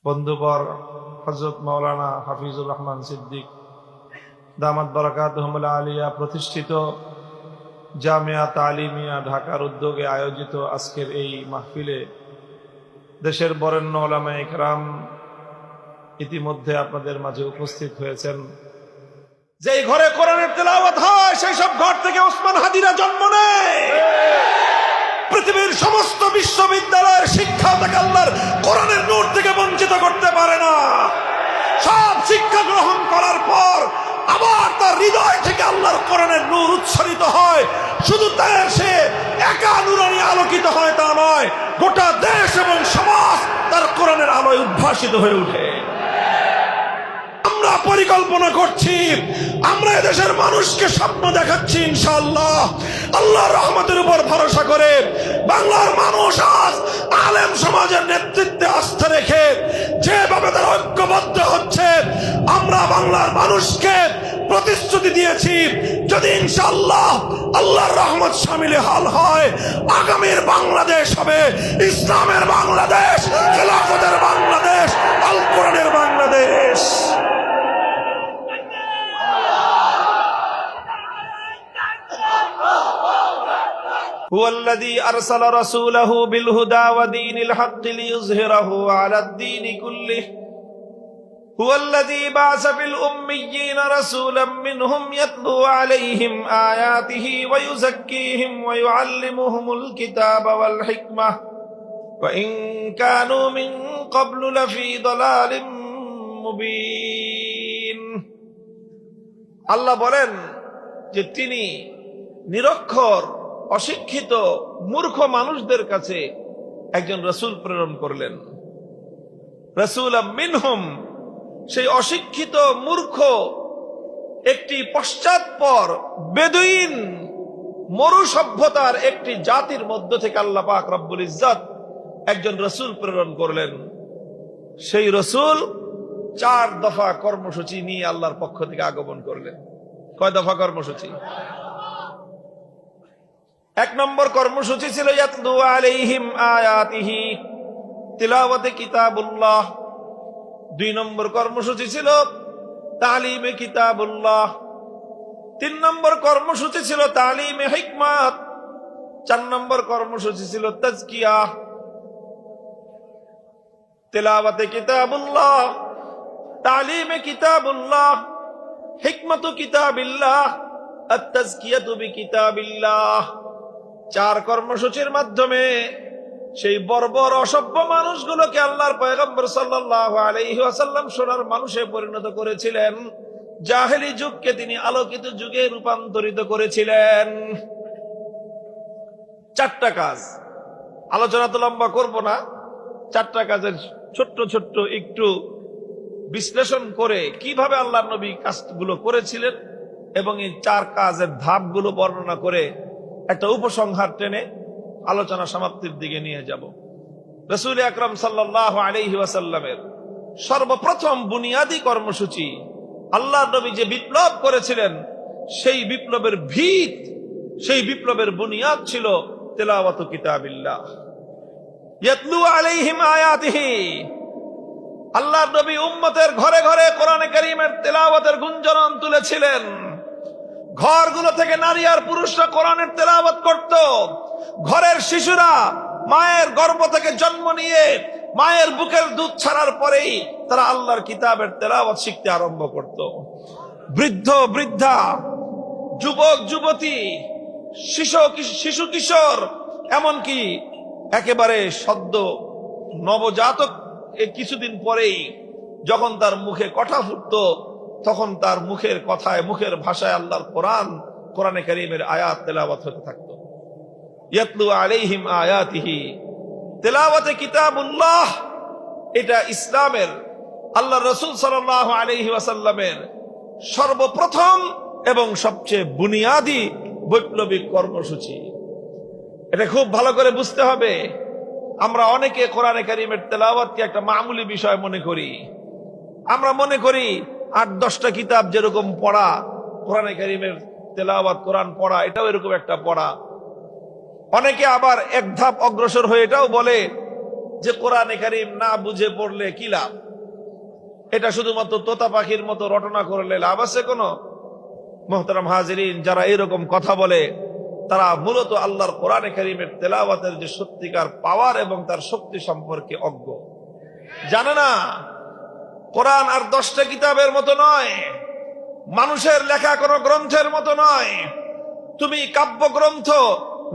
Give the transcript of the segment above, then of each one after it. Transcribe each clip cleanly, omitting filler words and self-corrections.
বন্ধুবর হযরত মাওলানা হাফিজুর রহমান সিদ্দিক দামাত বারাকাতুহুল আলিয়া প্রতিষ্ঠিত জামিয়া তালিমিয়া ঢাকার উদ্যোগে আয়োজিত আজকের এই মাহফিলে দেশের বরেণ্য উলামায়ে কেরাম ইতিমধ্যে আপনাদের মাঝে উপস্থিত হয়েছেন। যেই ঘরে কোরআনের তেলাওয়াত হয় সেই সব ঘর থেকে ওসমান হাদিরা জন্ম নেয়। পৃথিবীর সমস্ত বিশ্ববিদ্যালয়ের শিক্ষা তাকে আল্লাহর কোরআনের নূর থেকে বঞ্চিত করতে পারে না। সব শিক্ষা গ্রহণ করার পর আবার তার হৃদয় থেকে আল্লাহর কোরআনের নূর উচ্ছ্বরিত হয়। শুধু তাই সে একা নূরানি আলোকিত হয় তা নয়, গোটা দেশ এবং সমাজ তার কোরআনের আলোয় উদ্ভাসিত হয়ে ওঠে। আমরা পরিকল্পনা করছি, আমরা এদেশের মানুষকে স্বপ্ন দেখাচ্ছি ইনশাআল্লাহ আল্লাহর রহমতের উপর ভরসা করে বাংলার মানুষ আজ আলেম সমাজের নেতৃত্বে আস্থা রেখে যেভাবে তারা ঐক্যবদ্ধ হচ্ছে, আমরা বাংলার মানুষকে প্রতিশ্রুতি দিয়েছি যদি ইনশাআল্লাহ আল্লাহর রহমত শামিলে হাল হয়, আগামীর বাংলাদেশ হবে ইসলামের বাংলাদেশ, খেলাফতের বাংলাদেশ, আল কোরআনের বাংলাদেশ। هو الذي أرسل رسوله بالهدى ودين الحق ليظهره على الدين كله هو الذي بعث في الأميين رسولا منهم يتلو عليهم آياته ويزكيهم ويعلمهم الكتاب والحكمة وإن كانوا من قبل لفي ضلال مبين। আল্লাহ বলেন যে তিনি নিরক্ষর অশিক্ষিত মূর্খ মানুষদের কাছে একজন রাসূল প্রেরণ করলেন। রাসূলাম মিনহুম, সেই অশিক্ষিত মূর্খ একটি পশ্চাৎপর বেদুইন মরু সভ্যতার একটি জাতির মধ্য থেকে আল্লাহ পাক রব্বুল ইজ্জত একজন রাসূল প্রেরণ করলেন। সেই রাসূল 4 দফা কর্মসূচি নিয়ে আল্লাহর পক্ষ থেকে আগমন করলেন। কয় দফা কর্মসূচি? 1 নম্বর কর্মসূচি ছিল ইয়াতলু আলাইহিম আয়াতিহি, তিলাওয়াতে কিতাবুল্লাহ। 2 নম্বর কর্মসূচি ছিল তালিমে কিতাবুল্লাহ। 3 নম্বর কর্মসূচি ছিল তালিমে হিকমত। 4 নম্বর কর্মসূচি ছিল তাজকিয়াহ। তিলাওয়াতে কিতাবুল্লাহ, তালিমে কিতাবুল্লাহ, হিকমতু কিতাবিল্লাহ, আত-তাজকিয়াতু বিকিতাবিল্লাহ। 4 কর্মসূচির মাধ্যমে সেই বর্বর অসভ্য মানুষগুলোকে আল্লাহর পয়গম্বর সাল্লাল্লাহু আলাইহি ওয়াসাল্লাম সোনার মানুষে পরিণত করেছিলেন। জাহেলি যুগকে তিনি আলোকিত যুগে রূপান্তরিত করেছিলেন। 4টা কাজ, আলোচনা তো লম্বা করব না, 4টা কাজের ছোট্ট ছোট্ট একটু বিশ্লেষণ করে কিভাবে আল্লাহর নবী কাজগুলো করেছিলেন এবং এই 4 কাজের ধাপগুলো বর্ণনা করে একটা উপসংহার টেনে আলোচনা সমাপ্তির দিকে নিয়ে যাব। রাসূল আকরাম সাল্লাল্লাহু আলাইহি ওয়াসাল্লামের সর্বপ্রথম বুনিয়াদী কর্মসূচি, আল্লাহর নবী যে বিপ্লব করেছিলেন সেই বিপ্লবের ভিত, সেই বিপ্লবের বুনিয়াদ ছিল তিলাওয়াতু কিতাবিল্লাহ। ইয়াতলু আলাইহিম আয়াতিহি, আল্লাহর নবী উম্মতের ঘরে ঘরে কোরআনে কারীমের তেলাওয়াতের গুঞ্জরণ তুলেছিলেন। ঘরগুলো থেকে নারী আর পুরুষরা কোরআনের তেলাওয়াত করত। ঘরের শিশুরা মায়ের গর্ভ থেকে জন্ম নিয়ে মায়ের বুকের দুধ ছাড়ার পরেই তারা আল্লাহর কিতাবের তেলাওয়াত শিখতে আরম্ভ করত। বৃদ্ধ বৃদ্ধা, যুবক যুবতী, শিশু কিশোর, এমনকি একেবারে সদ্য নবজাতক কিছুদিন পরেই যখন তার মুখে কথা ফুটত তখন তার মুখের কথায়, মুখের ভাষায় আল্লাহর কোরআনে কারীমের আয়াত তেলাওয়াত হতে থাকত। ইয়াতলু আলাইহিম আয়াতিহি, তেলাওয়াতে কিতাবুল্লাহ, এটা ইসলামের আল্লাহর রাসূল সাল্লাল্লাহু আলাইহি ওয়াসাল্লামের সর্বপ্রথম এবং সবচেয়ে বুনিয়াদী বৈপ্লবিক কর্মসূচি। এটা খুব ভালো করে বুঝতে হবে। আমরা অনেকে কোরআনে কারীমের তেলাওয়াতকে একটা মামুলি বিষয় মনে করি। আমরা মনে করি 8-10টা কিতাব যেরকম পড়া, কোরআনে কারীমের তেলাওয়াত, কোরআন পড়া, এটাও এরকম একটা পড়া। অনেকে আবার 1 ধাপ অগ্রসর হয়ে এটাও বলে যে কোরআনে কারীম না বুঝে পড়লে কি লাভ, এটা শুধুমাত্র তোতা পাখির মতো রটনা করলে লাভ আছে কোনো? মুহতারাম হাজিরিন, যারা এরকম কথা বলে তারা মূলত আল্লাহর কোরআনে কারীমের তেলাওয়াতের যে সত্যিকার পাওয়ার এবং তার শক্তি সম্পর্কে অজ্ঞ, জানে না। কোরআন আর 10টা কিতাবের মতো নয়, মানুষের লেখা কোনো গ্রন্থের মতো নয়। তুমি কাব্যগ্রন্থ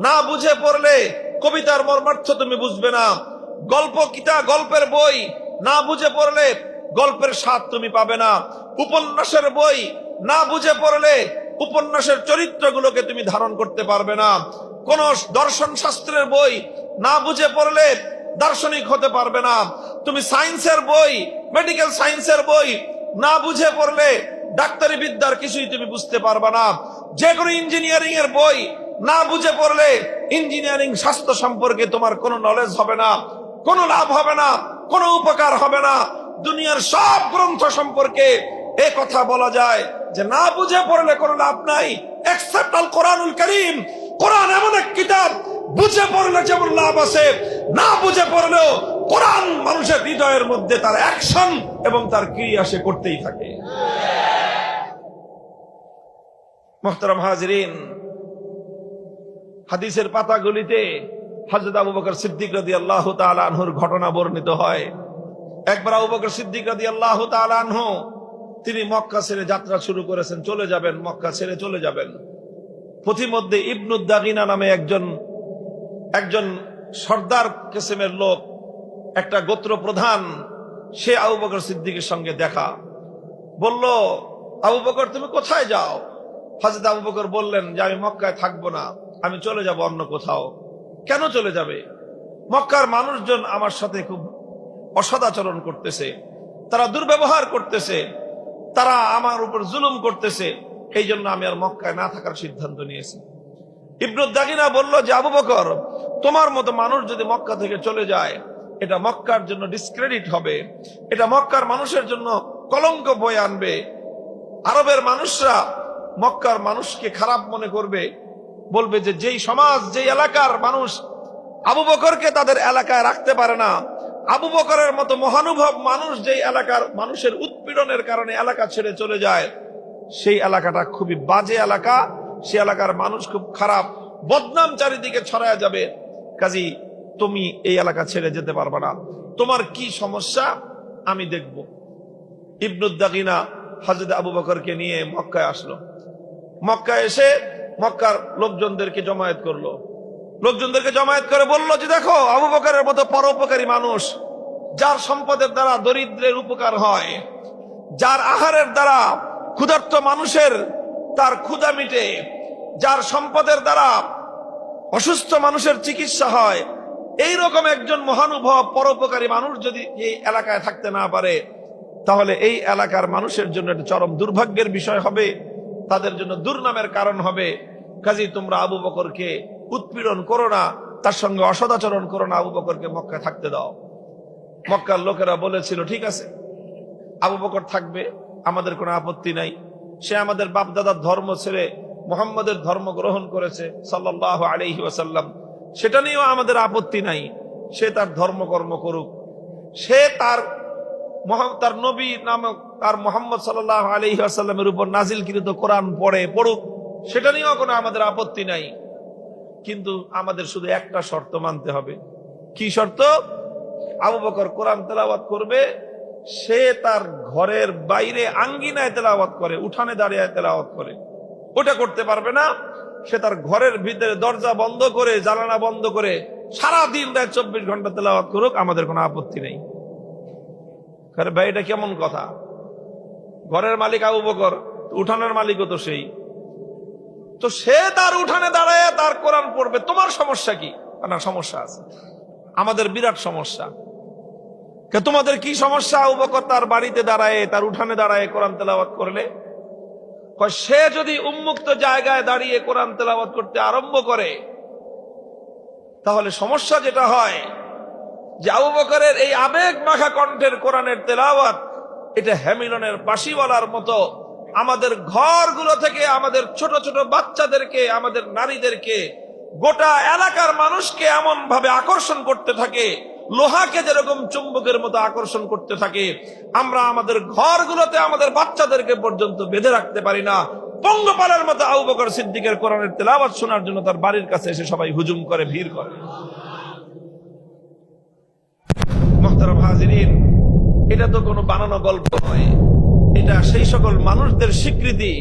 না বুঝে পড়লে কবিতার মর্মার্থ তুমি বুঝবে না। গল্পের বই না বুঝে পড়লে গল্পের স্বাদ তুমি পাবে না। উপন্যাসের বই না বুঝে পড়লে উপন্যাসের চরিত্রগুলোকে তুমি ধারণ করতে পারবে না। কোন দর্শন শাস্ত্রের বই না বুঝে পড়লে দার্শনিক হতে পারবে না। তুমি সায়েন্সের বই, মেডিকেল সায়েন্সের বই না বুঝে পড়লে ডাক্তারি বিদ্যার কিছুই তুমি বুঝতে পারবে না। যে কোনো ইঞ্জিনিয়ারিং এর বই না বুঝে পড়লে ইঞ্জিনিয়ারিং শাস্ত্র সম্পর্কে তোমার কোনো নলেজ হবে না, কোনো লাভ হবে না, কোনো উপকার হবে না। দুনিয়ার সব গ্রন্থ সম্পর্কে এই কথা বলা যায় যে না বুঝে পড়লে কোনো লাভ নাই, এক্সেপ্ট আল কোরআনুল কারীম। কোরআন এমন এক কিতাব, বুঝে পড়লে যেমন লাভ আছে, না বুঝে পড়লেও কোরআন মানুষের হৃদয়ের মধ্যে তার অ্যাকশন এবং তার ক্রিয়া সে করতেই থাকে। মুহতারাম হাজিরিন, হাদিসের পাতাগুলিতে হযরত আবু বকর সিদ্দিক রাদিয়াল্লাহু তাআলা আনহুর ঘটনা বর্ণিত হয়। একবার আবু বকর সিদ্দিক রাদিয়াল্লাহু তাআলা আনহু তিনি মক্কা ছেড়ে যাত্রা শুরু করেছেন, চলে যাবেন, মক্কা ছেড়ে চলে যাবেন। পথিমধ্যে ইবনুদ দাগিনা নামে একজন সর্দার কিসমের লোক, একটা গোত্র প্রধান, সে আবু বকর সিদ্দিকের সঙ্গে দেখা। বলল, আবু বকর তুমি কোথায় যাও? হযরত আবু বকর বললেন যে আমি মক্কায় থাকবো না, আমি চলে যাব অন্য কোথাও। কেন চলে যাবে? মক্কার মানুষজন আমার সাথে খুব অসদাচরণ করতেছে, তারা দুর্ব্যবহার করতেছে, তারা আমার উপর জুলুম করতেছে, এই জন্য আমি আর মক্কায় না থাকার সিদ্ধান্ত নিয়েছি। ইবনুদ দাগিনা বলল যে আবু বকর, তোমার মতো মানুষ যদি মক্কা থেকে চলে যায়, এটা মক্কার জন্য ডিসক্রেডিট হবে, এটা মক্কার মানুষের জন্য কলঙ্ক বয়ে আনবে। আরবের মানুষরা মক্কার মানুষকে খারাপ মনে করবে, বলবে যে যেই সমাজ, যেই এলাকার মানুষ আবু বকরকে তাদের এলাকায় রাখতে পারে না, আবু বকরের মতো মহানুভব মানুষ যেই এলাকার মানুষের উৎপীড়নের কারণে এলাকা ছেড়ে চলে যায়, সেই এলাকাটা খুবই বাজে এলাকা, সেই এলাকার মানুষ খুব খারাপ, বদনাম চারিদিকে ছড়ায় যাবে। কাজী তুমি এই এলাকা ছেড়ে যেতে পারবে না, তোমার কি সমস্যা আমি দেখব। ইবনুদ দাগিনা হযরত আবু বকরকে নিয়ে মক্কায় আসলো। মক্কায় এসে মক্কার লোকজনদেরকে জমায়েত করলো। লোকজনদেরকে জমায়েত করে বলল যে দেখো, আবু বকরের মতো পরোপকারী মানুষ, যার সম্পদের দ্বারা দরিদ্রের উপকার হয়, যার আহারের দ্বারা ক্ষুধার্ত মানুষের তার ক্ষুধা মিটে, যার সম্পদের দ্বারা অসুস্থ মানুষের চিকিৎসা হয়, এই রকম একজন মহানুভব পরোপকারী মানুষ যদি এই এলাকায় থাকতে না পারে, তাহলে এই এলাকার মানুষের জন্য একটা চরম দুর্ভাগ্যের বিষয় হবে, তাদের জন্য দুর্নামের কারণ হবে। কাজী তোমরা আবু বকরকে উৎপীড়ন করো না, তার সঙ্গে অসদাচরণ করো না, আবু বকরকে মক্কায় থাকতে দাও। মক্কার লোকেরা বলেছিল ঠিক আছে, আবু বকর থাকবে, আমাদের কোনো আপত্তি নাই। সে আমাদের বাপদাদার ধর্ম ছেড়ে মুহাম্মদের ধর্ম গ্রহণ করেছে সাল্লাল্লাহু আলাইহি ওয়াসাল্লাম, সেটা নিয়েও আমাদের আপত্তি নাই। সে তার ধর্মকর্ম করুক, সে তার নবী নামক আর মুহাম্মদ সাল্লাল্লাহু আলাইহি ওয়াসাল্লামের উপর নাজিলকৃত কোরআন পড়ুক, সেটা নিয়েও কোনো আমাদের আপত্তি নাই। কিন্তু আমাদের শুধু একটা শর্ত মানতে হবে। কি শর্ত? আবু বকর কোরআন তেলাওয়াত করবে, সে তার ঘরের বাইরে আঙ্গিনায় তেলাওয়াত করে, উঠানে দাঁড়িয়ে তেলাওয়াত করে, ওটা করতে পারবে না। সে তার ঘরের ভিতরে দরজা বন্ধ করে, জানালা বন্ধ করে সারাদিন 24 ঘন্টা তেলাওয়াত করুক, আমাদের কোনো আপত্তি নেই। ভাই এটা কেমন কথা? ঘরের মালিক আবু বকর, উঠানের মালিকও তো সেই, তো সে তার উঠানে দাঁড়ায় তার কোরআন পড়বে, তোমার সমস্যা কি? না, সমস্যা আছে, আমাদের বিরাট সমস্যা। তোমাদের কি সমস্যা? আবু বকর তার বাড়িতে দাঁড়ায়, তার উঠানে দাঁড়ায় কোরআন তেলাওয়াত করলে, সে যদি উন্মুক্ত জায়গায় দাঁড়িয়ে কোরআন তেলাওয়াত করতে আরম্ভ করে, তাহলে সমস্যা যেটা হয় যে আবু বকরের এই আবেগ মাখা কণ্ঠের কোরআনের তেলাওয়াত, এটা হ্যামিলনের বাঁশিওয়ালার মতো আমাদের ঘরগুলো থেকে আমাদের ছোট ছোট বাচ্চাদেরকে, আমাদের নারীদেরকে, গোটা এলাকার মানুষকে এমন ভাবে আকর্ষণ করতে থাকে, লোহাকে যেরকম চুম্বকের মতো আকর্ষণ করতে থাকে, আমরা আমাদের ঘরগুলোতে আমাদের বাচ্চাদেরকে পর্যন্ত বেঁধে রাখতে পারি না। পঙ্গপালের মতো আবু বকর সিদ্দিকের কোরআনের তেলাওয়াত শোনার জন্য তার বাড়ির কাছে এসে সবাই হুজুম করে, ভিড় করে। মুহতারাম হাজিরিন, এটা তো কোনো বানানো গল্প নয়, এটা সেই সকল মানুষদের স্বীকৃতি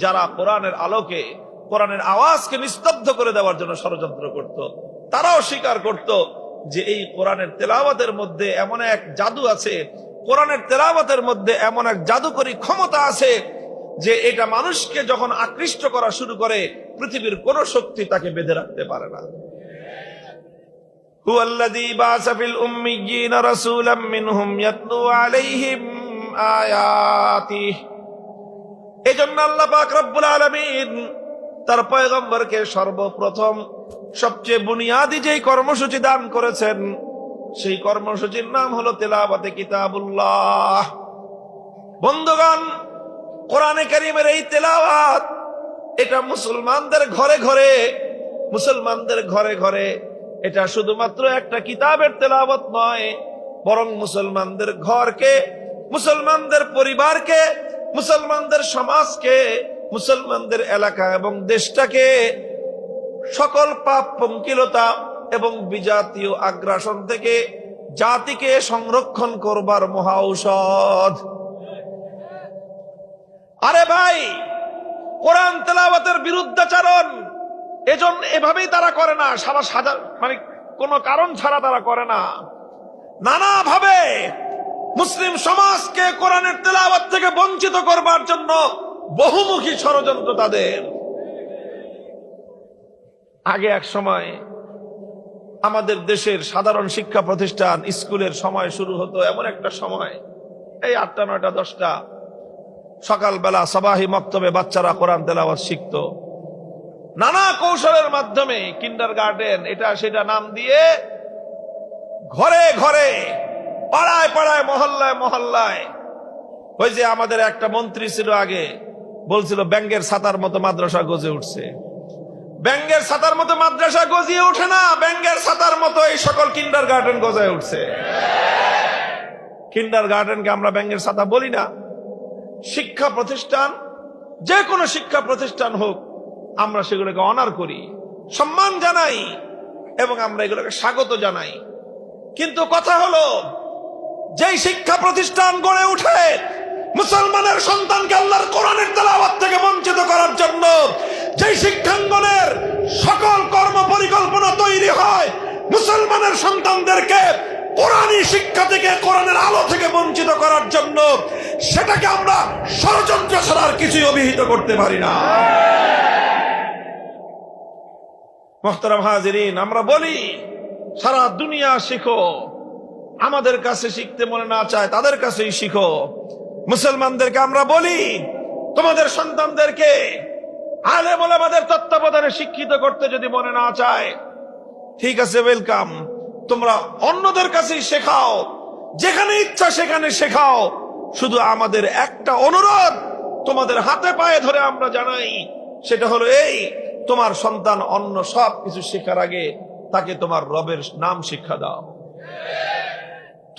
যারা কোরআনের আলোকে, কোরআনের আওয়াজকে নিস্তব্ধ করে দেওয়ার জন্য ষড়যন্ত্র করত। তারাও স্বীকার করত যে এই কোরআনের তেলাওয়াতের মধ্যে এমন এক জাদু আছে, কোরআনের তেলাওয়াতের মধ্যে এমন এক জাদুকরী ক্ষমতা আছে যে এটা মানুষকে যখন আকৃষ্ট করা শুরু করে, পৃথিবীর কোন শক্তি তাকে বেঁধে রাখতে পারে না। হুয়াল্লাযী বা'আসা ফিল উম্মিয়্যিনা রাসূলাম মিনহুম ইয়াতলু আলাইহিম আয়াতিহি। এজন্য আল্লাহ পাক রব্বুল আলামিন তার পয়গম্বরকে সর্বপ্রথম সবচেয়ে বুনিয়াদি যেই কর্মসূচি দান করেছেন, সেই কর্মসূচির নাম হলো তেলাওয়াতে কিতাবুল্লাহ। বন্ধুগণ, কোরআনে কারীমের এই তেলাওয়াত, এটা মুসলমানদের ঘরে ঘরে, মুসলমানদের ঘরে ঘরে এটা শুধুমাত্র একটা কিতাবের তেলাওয়াত নয়, বরং মুসলমানদের ঘরকে, মুসলমানদের পরিবারকে, মুসলমানদের সমাজকে, মুসলমানদের এলাকা এবং দেশটাকে সকল পাপ পঙ্কিলতা এবং বিজাতীয় আগ্রাসন থেকে জাতিকে সংরক্ষণ করবার মহা ঔষধ। আরে ভাই, কোরআন তেলাওয়াতের বিরুদ্ধাচরণ এজন্য এভাবেই তারা করে না, মানে কোনো কারণ ছাড়া তারা করে না। নানাভাবে মুসলিম সমাজকে কোরআনের তেলাওয়াত থেকে বঞ্চিত করবার জন্য বহুমুখী ষড়যন্ত্র তাদের। আগে এক সময় আমাদের দেশের সাধারণ শিক্ষা প্রতিষ্ঠান, স্কুলের সময় শুরু হতো এমন একটা সময়, এই 8টা 9টা 10টা সকালবেলা সাবাহি মক্তবে বাচ্চারা কোরআন তেলাওয়াত শিখত। নানা কৌশলের মাধ্যমে কিন্ডারগার্টেন এটা সেটা নাম দিয়ে ঘরে ঘরে, পাড়ায় পাড়ায়, মহল্লায় মহল্লায়। ওই যে আমাদের একটা মন্ত্রী ছিল আগে, বলছিল ব্যাঙ্গের ছাতার মতো মাদ্রাসা গজে উঠছে। ব্যাঙ্গের ছাতার মতো মাদ্রাসা গজিয়ে ওঠে না, ব্যাঙ্গের ছাতার মতো এই সকল কিন্ডারগার্টেন গজায় উঠছে। কিন্ডারগার্টেনকে আমরা ব্যাঙ্গের ছাতা বলি না। শিক্ষা প্রতিষ্ঠান, যে কোনো শিক্ষা প্রতিষ্ঠান হোক, আমরা সেগুলোকে অনার করি, সম্মান জানাই এবং আমরা এগুলোকে স্বাগত জানাই। কিন্তু কথা হলো, যেই শিক্ষা প্রতিষ্ঠান গড়ে উঠে মুসলমানের সন্তানকে আল্লাহর কোরআনের তেলাওয়াত থেকে বঞ্চিত করার জন্য, যেই শিক্ষাঙ্গনের সকল কর্ম পরিকল্পনা তৈরি হয় মুসলমানের সন্তানদেরকে কোরআনী শিক্ষা থেকে, কোরআনের আলো থেকে বঞ্চিত করার জন্য, সেটাকে আমরা ষড়যন্ত্র ছাড়া আর কিছুই অভিহিত করতে পারি না। মুহতারাম হাজিরিন, আমরা বলি সারা দুনিয়া শিখো, আমাদের কাছে শিখতে মনে না চায় তাদের কাছেই শিখো। মুসলমানদেরকে আমরা বলি, তোমাদের সন্তানদেরকে আলেম ওলামাদের তত্ত্বাবধানে শিক্ষিত করতে যদি মনে না চায়, ঠিক আছে, ওয়েলকাম, তোমরা অন্যদের কাছেই শেখাও, যেখানে ইচ্ছা সেখানে শেখাও। শুধু আমাদের একটা অনুরোধ তোমাদের হাতে পায়ে ধরে আমরা জানাই, সেটা হলো এই, তোমার সন্তান অন্য সব কিছু শেখার আগে তাকে তোমার রবের নাম শিক্ষা দাও।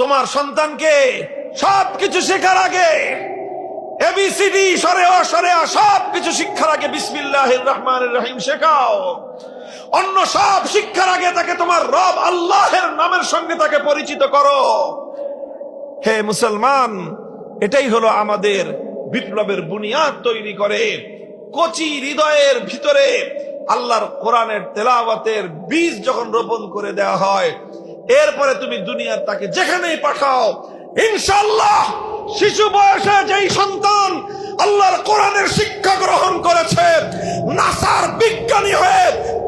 তোমার সন্তানকে সব কিছু শেখার আগে, এবিসিডি সরে অ সরে আ সব কিছু শিক্ষার আগে বিসমিল্লাহির রহমানির রহিম শেখাও। অন্য সব শিক্ষার আগে তাকে তোমার রব আল্লাহের নামের সঙ্গে তাকে পরিচিত করো। হে মুসলমান, এটাই হলো আমাদের বিপ্লবের বুনিয়াদ তৈরি করে। কচি হৃদয়ের ভিতরে আল্লাহর কোরআনের তেলাওয়াতের বীজ যখন রোপণ করে দেওয়া হয়, এরপরে তুমি দুনিয়ার তাকে যেখানেই পাঠাও, ইনশাআল্লাহ শিশু বয়সে যেই সন্তান আল্লাহর কোরআনের শিক্ষা গ্রহণ করেছে, নাসার বিজ্ঞানী হয়ে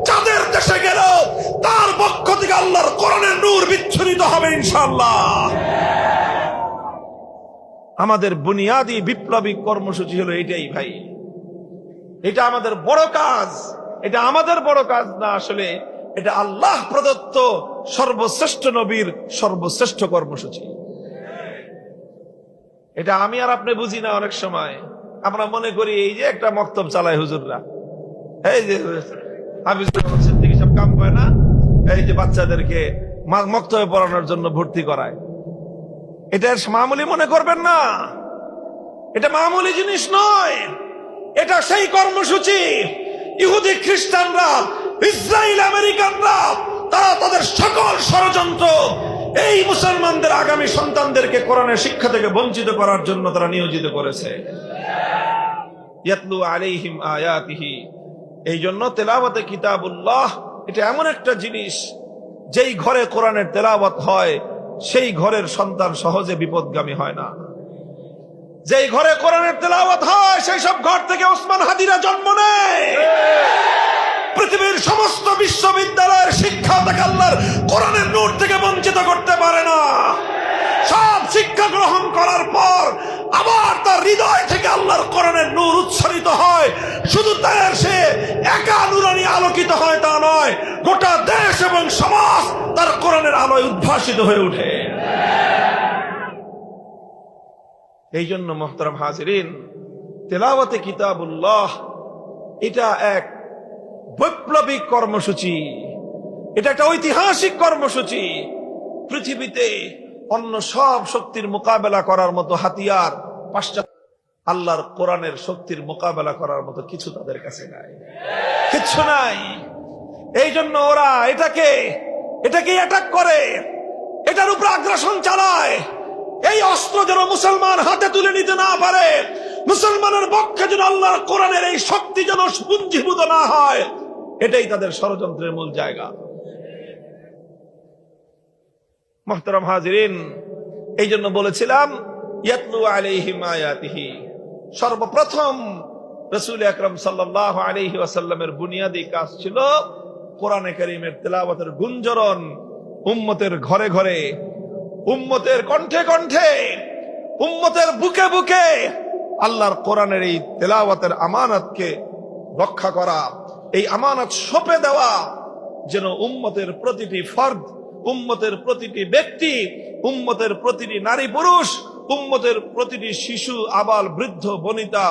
চাঁদের দেশে গেল, তার পক্ষ থেকে আল্লাহর কোরআনের নূর বিচ্ছুরিত হবে ইনশাআল্লাহ। আমাদের বুনিয়াদি বিপ্লবী কর্মসূচি হলো এটাই ভাই। এটা আমাদের বড় কাজ, এটা আমাদের বড় কাজ না, আসলে এটা আল্লাহ প্রদত্ত সর্বশ্রেষ্ঠ নবীর সর্বশ্রেষ্ঠ কর্মসূচি। এটা আমি আর আপনি বুঝি না। অনেক সময় আমরা মনে করি এই যে একটা মক্তব চালায় হুজুররা, এই যে হাফিজুর রহমান সিদ্দিকী সব কাম করে না, এই যে বাচ্চাদেরকে মক্তবে পড়ানোর জন্য ভর্তি করায়। এটা মামুলি মনে করবেন না, এটা মামুলি জিনিস নয়। এটা সেই কর্মসূচি ইহুদি খ্রিস্টানরা, ইসরায়েল, আমেরিকানরা তারা তাদের সকল ষড়যন্ত্র এই মুসলমানদের আগামী সন্তানদেরকে কোরআনের শিক্ষা থেকে বঞ্চিত করার জন্য তারা নিয়োজিত করেছে। ইয়াতলু আলাইহিম আয়াতিহি, এই জন্য তেলাওয়াতে কিতাবুল্লাহ এটা এমন একটা জিনিস, যেই ঘরে কোরআনের তেলাওয়াত হয় সেই ঘরের সন্তান সহজে বিপদগামী হয় না। যেই ঘরে কোরআনের তেলাওয়াত হয় সেই সব ঘর থেকে ওসমান হাদিরা জন্ম নেয়। পৃথিবীর সমস্ত বিশ্ববিদ্যালয়ের শিক্ষা তাকে আল্লাহর কোরআনের নূর থেকে বঞ্চিত করতে পারে না। সব শিক্ষা গ্রহণ করার পর আবার তার হৃদয় থেকে আল্লাহর কোরআনের নূর উচ্ছ্বরিত হয়। শুধু তাই সে একা নূরানি আলোকিত হয় তা নয়, গোটা দেশ এবং সমাজ তার কোরআনের আলোয় উদ্ভাসিত হয়ে ওঠে। এই জন্য মুহতারাম হাজিরিন, তেলাওয়াতে কিতাবুল্লাহ এটা এক বৈপ্লবিক কর্মসূচি, এটা একটা ঐতিহাসিক কর্মসূচি। পৃথিবীতে অন্য সব শক্তির মোকাবেলা করার মতো হাতিয়ার পাশ্চাত্য আল্লাহর কোরআনের শক্তির মোকাবেলা করার মতো কিছু তাদের কাছে নাই, কিচ্ছু নাই। এই জন্য ওরা এটাকে অ্যাটাক করে, এটার উপর আগ্রাসন চালায়। এই অস্ত্র যেন মুসলমান হাতে তুলে নিতে না পারে, মুসলমানের পক্ষে যেন আল্লাহর কোরআনের এই শক্তি যেন পুঞ্জীভূত না হয়, এটাই তাদের ষড়যন্ত্রের মূল জায়গা। মুহতারাম হাজিরিন, এই জন্য বলেছিলাম ইয়াতলু আলাইহিম আয়াতিহি, সর্বপ্রথম রাসূল আকরাম সাল্লাল্লাহু আলাইহি ওয়াসাল্লামের বুনিয়াদি কাজ ছিল কোরআনে কারীমের তেলাওয়াতের গুঞ্জরণ উম্মতের ঘরে ঘরে, উম্মতের কণ্ঠে কণ্ঠে, উম্মতের বুকে বুকে আল্লাহর কোরআনের এই তেলাওয়াতের আমানতকে রক্ষা করা, এই আমানত সঁপে দেওয়া, যেন উম্মতের প্রতিটি ফর্দ, উম্মতের প্রতিটি ব্যক্তি, উম্মতের প্রতিটি নারী পুরুষ, উম্মতের প্রতিটি শিশু আবাল বৃদ্ধ বনিতা,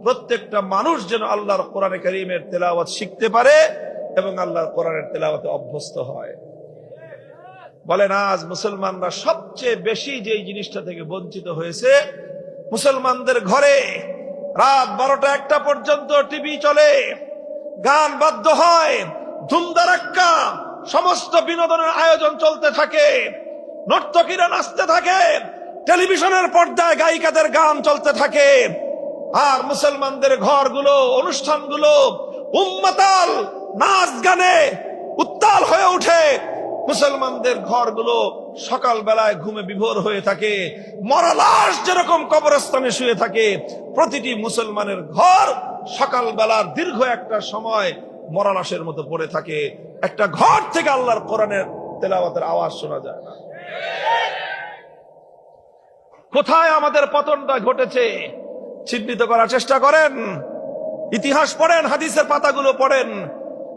প্রত্যেকটা মানুষ যেন আল্লাহর কোরআনে কারীমের তেলাওয়াত শিখতে পারে এবং আল্লাহর কোরআনের তেলাওয়াতে অভ্যস্ত হয়। বলেন আজ মুসলমানরা সবচেয়ে বেশি যে জিনিসটা থেকে বঞ্চিত হয়েছে, মুসলমানদের ঘরে রাত 12টা-1টা পর্যন্ত টিভি চলে, গান বাদ্য হয়, ধুমধারাক্কা সমস্ত বিনোদনের আয়োজন চলতে থাকে, নর্তকীরা নাচতে থাকে, টেলিভিশনের পর্দায় গায়িকাদের গান চলতে থাকে, আর মুসলমানদের ঘরগুলো, অনুষ্ঠানগুলো উম্মাতাল নাচ গানে উত্তাল হয়ে ওঠে। মুসলমানদের ঘরগুলো সকাল বেলায় ঘুমে বিভোর হয়ে থাকে, মরা লাশ যেরকম কবরস্থানে শুয়ে থাকে, প্রতিটি মুসলমানের ঘর সকাল বেলার দীর্ঘ একটা সময় মরা লাশের মতো পড়ে থাকে। একটা ঘর থেকে আল্লাহর কোরআনের তেলাওয়াতের আওয়াজ শোনা যায় না। কোথায় আমাদের পতনটা ঘটেছে চিহ্নিত করার চেষ্টা করেন, ইতিহাস পড়েন, হাদিসের পাতাগুলো পড়েন।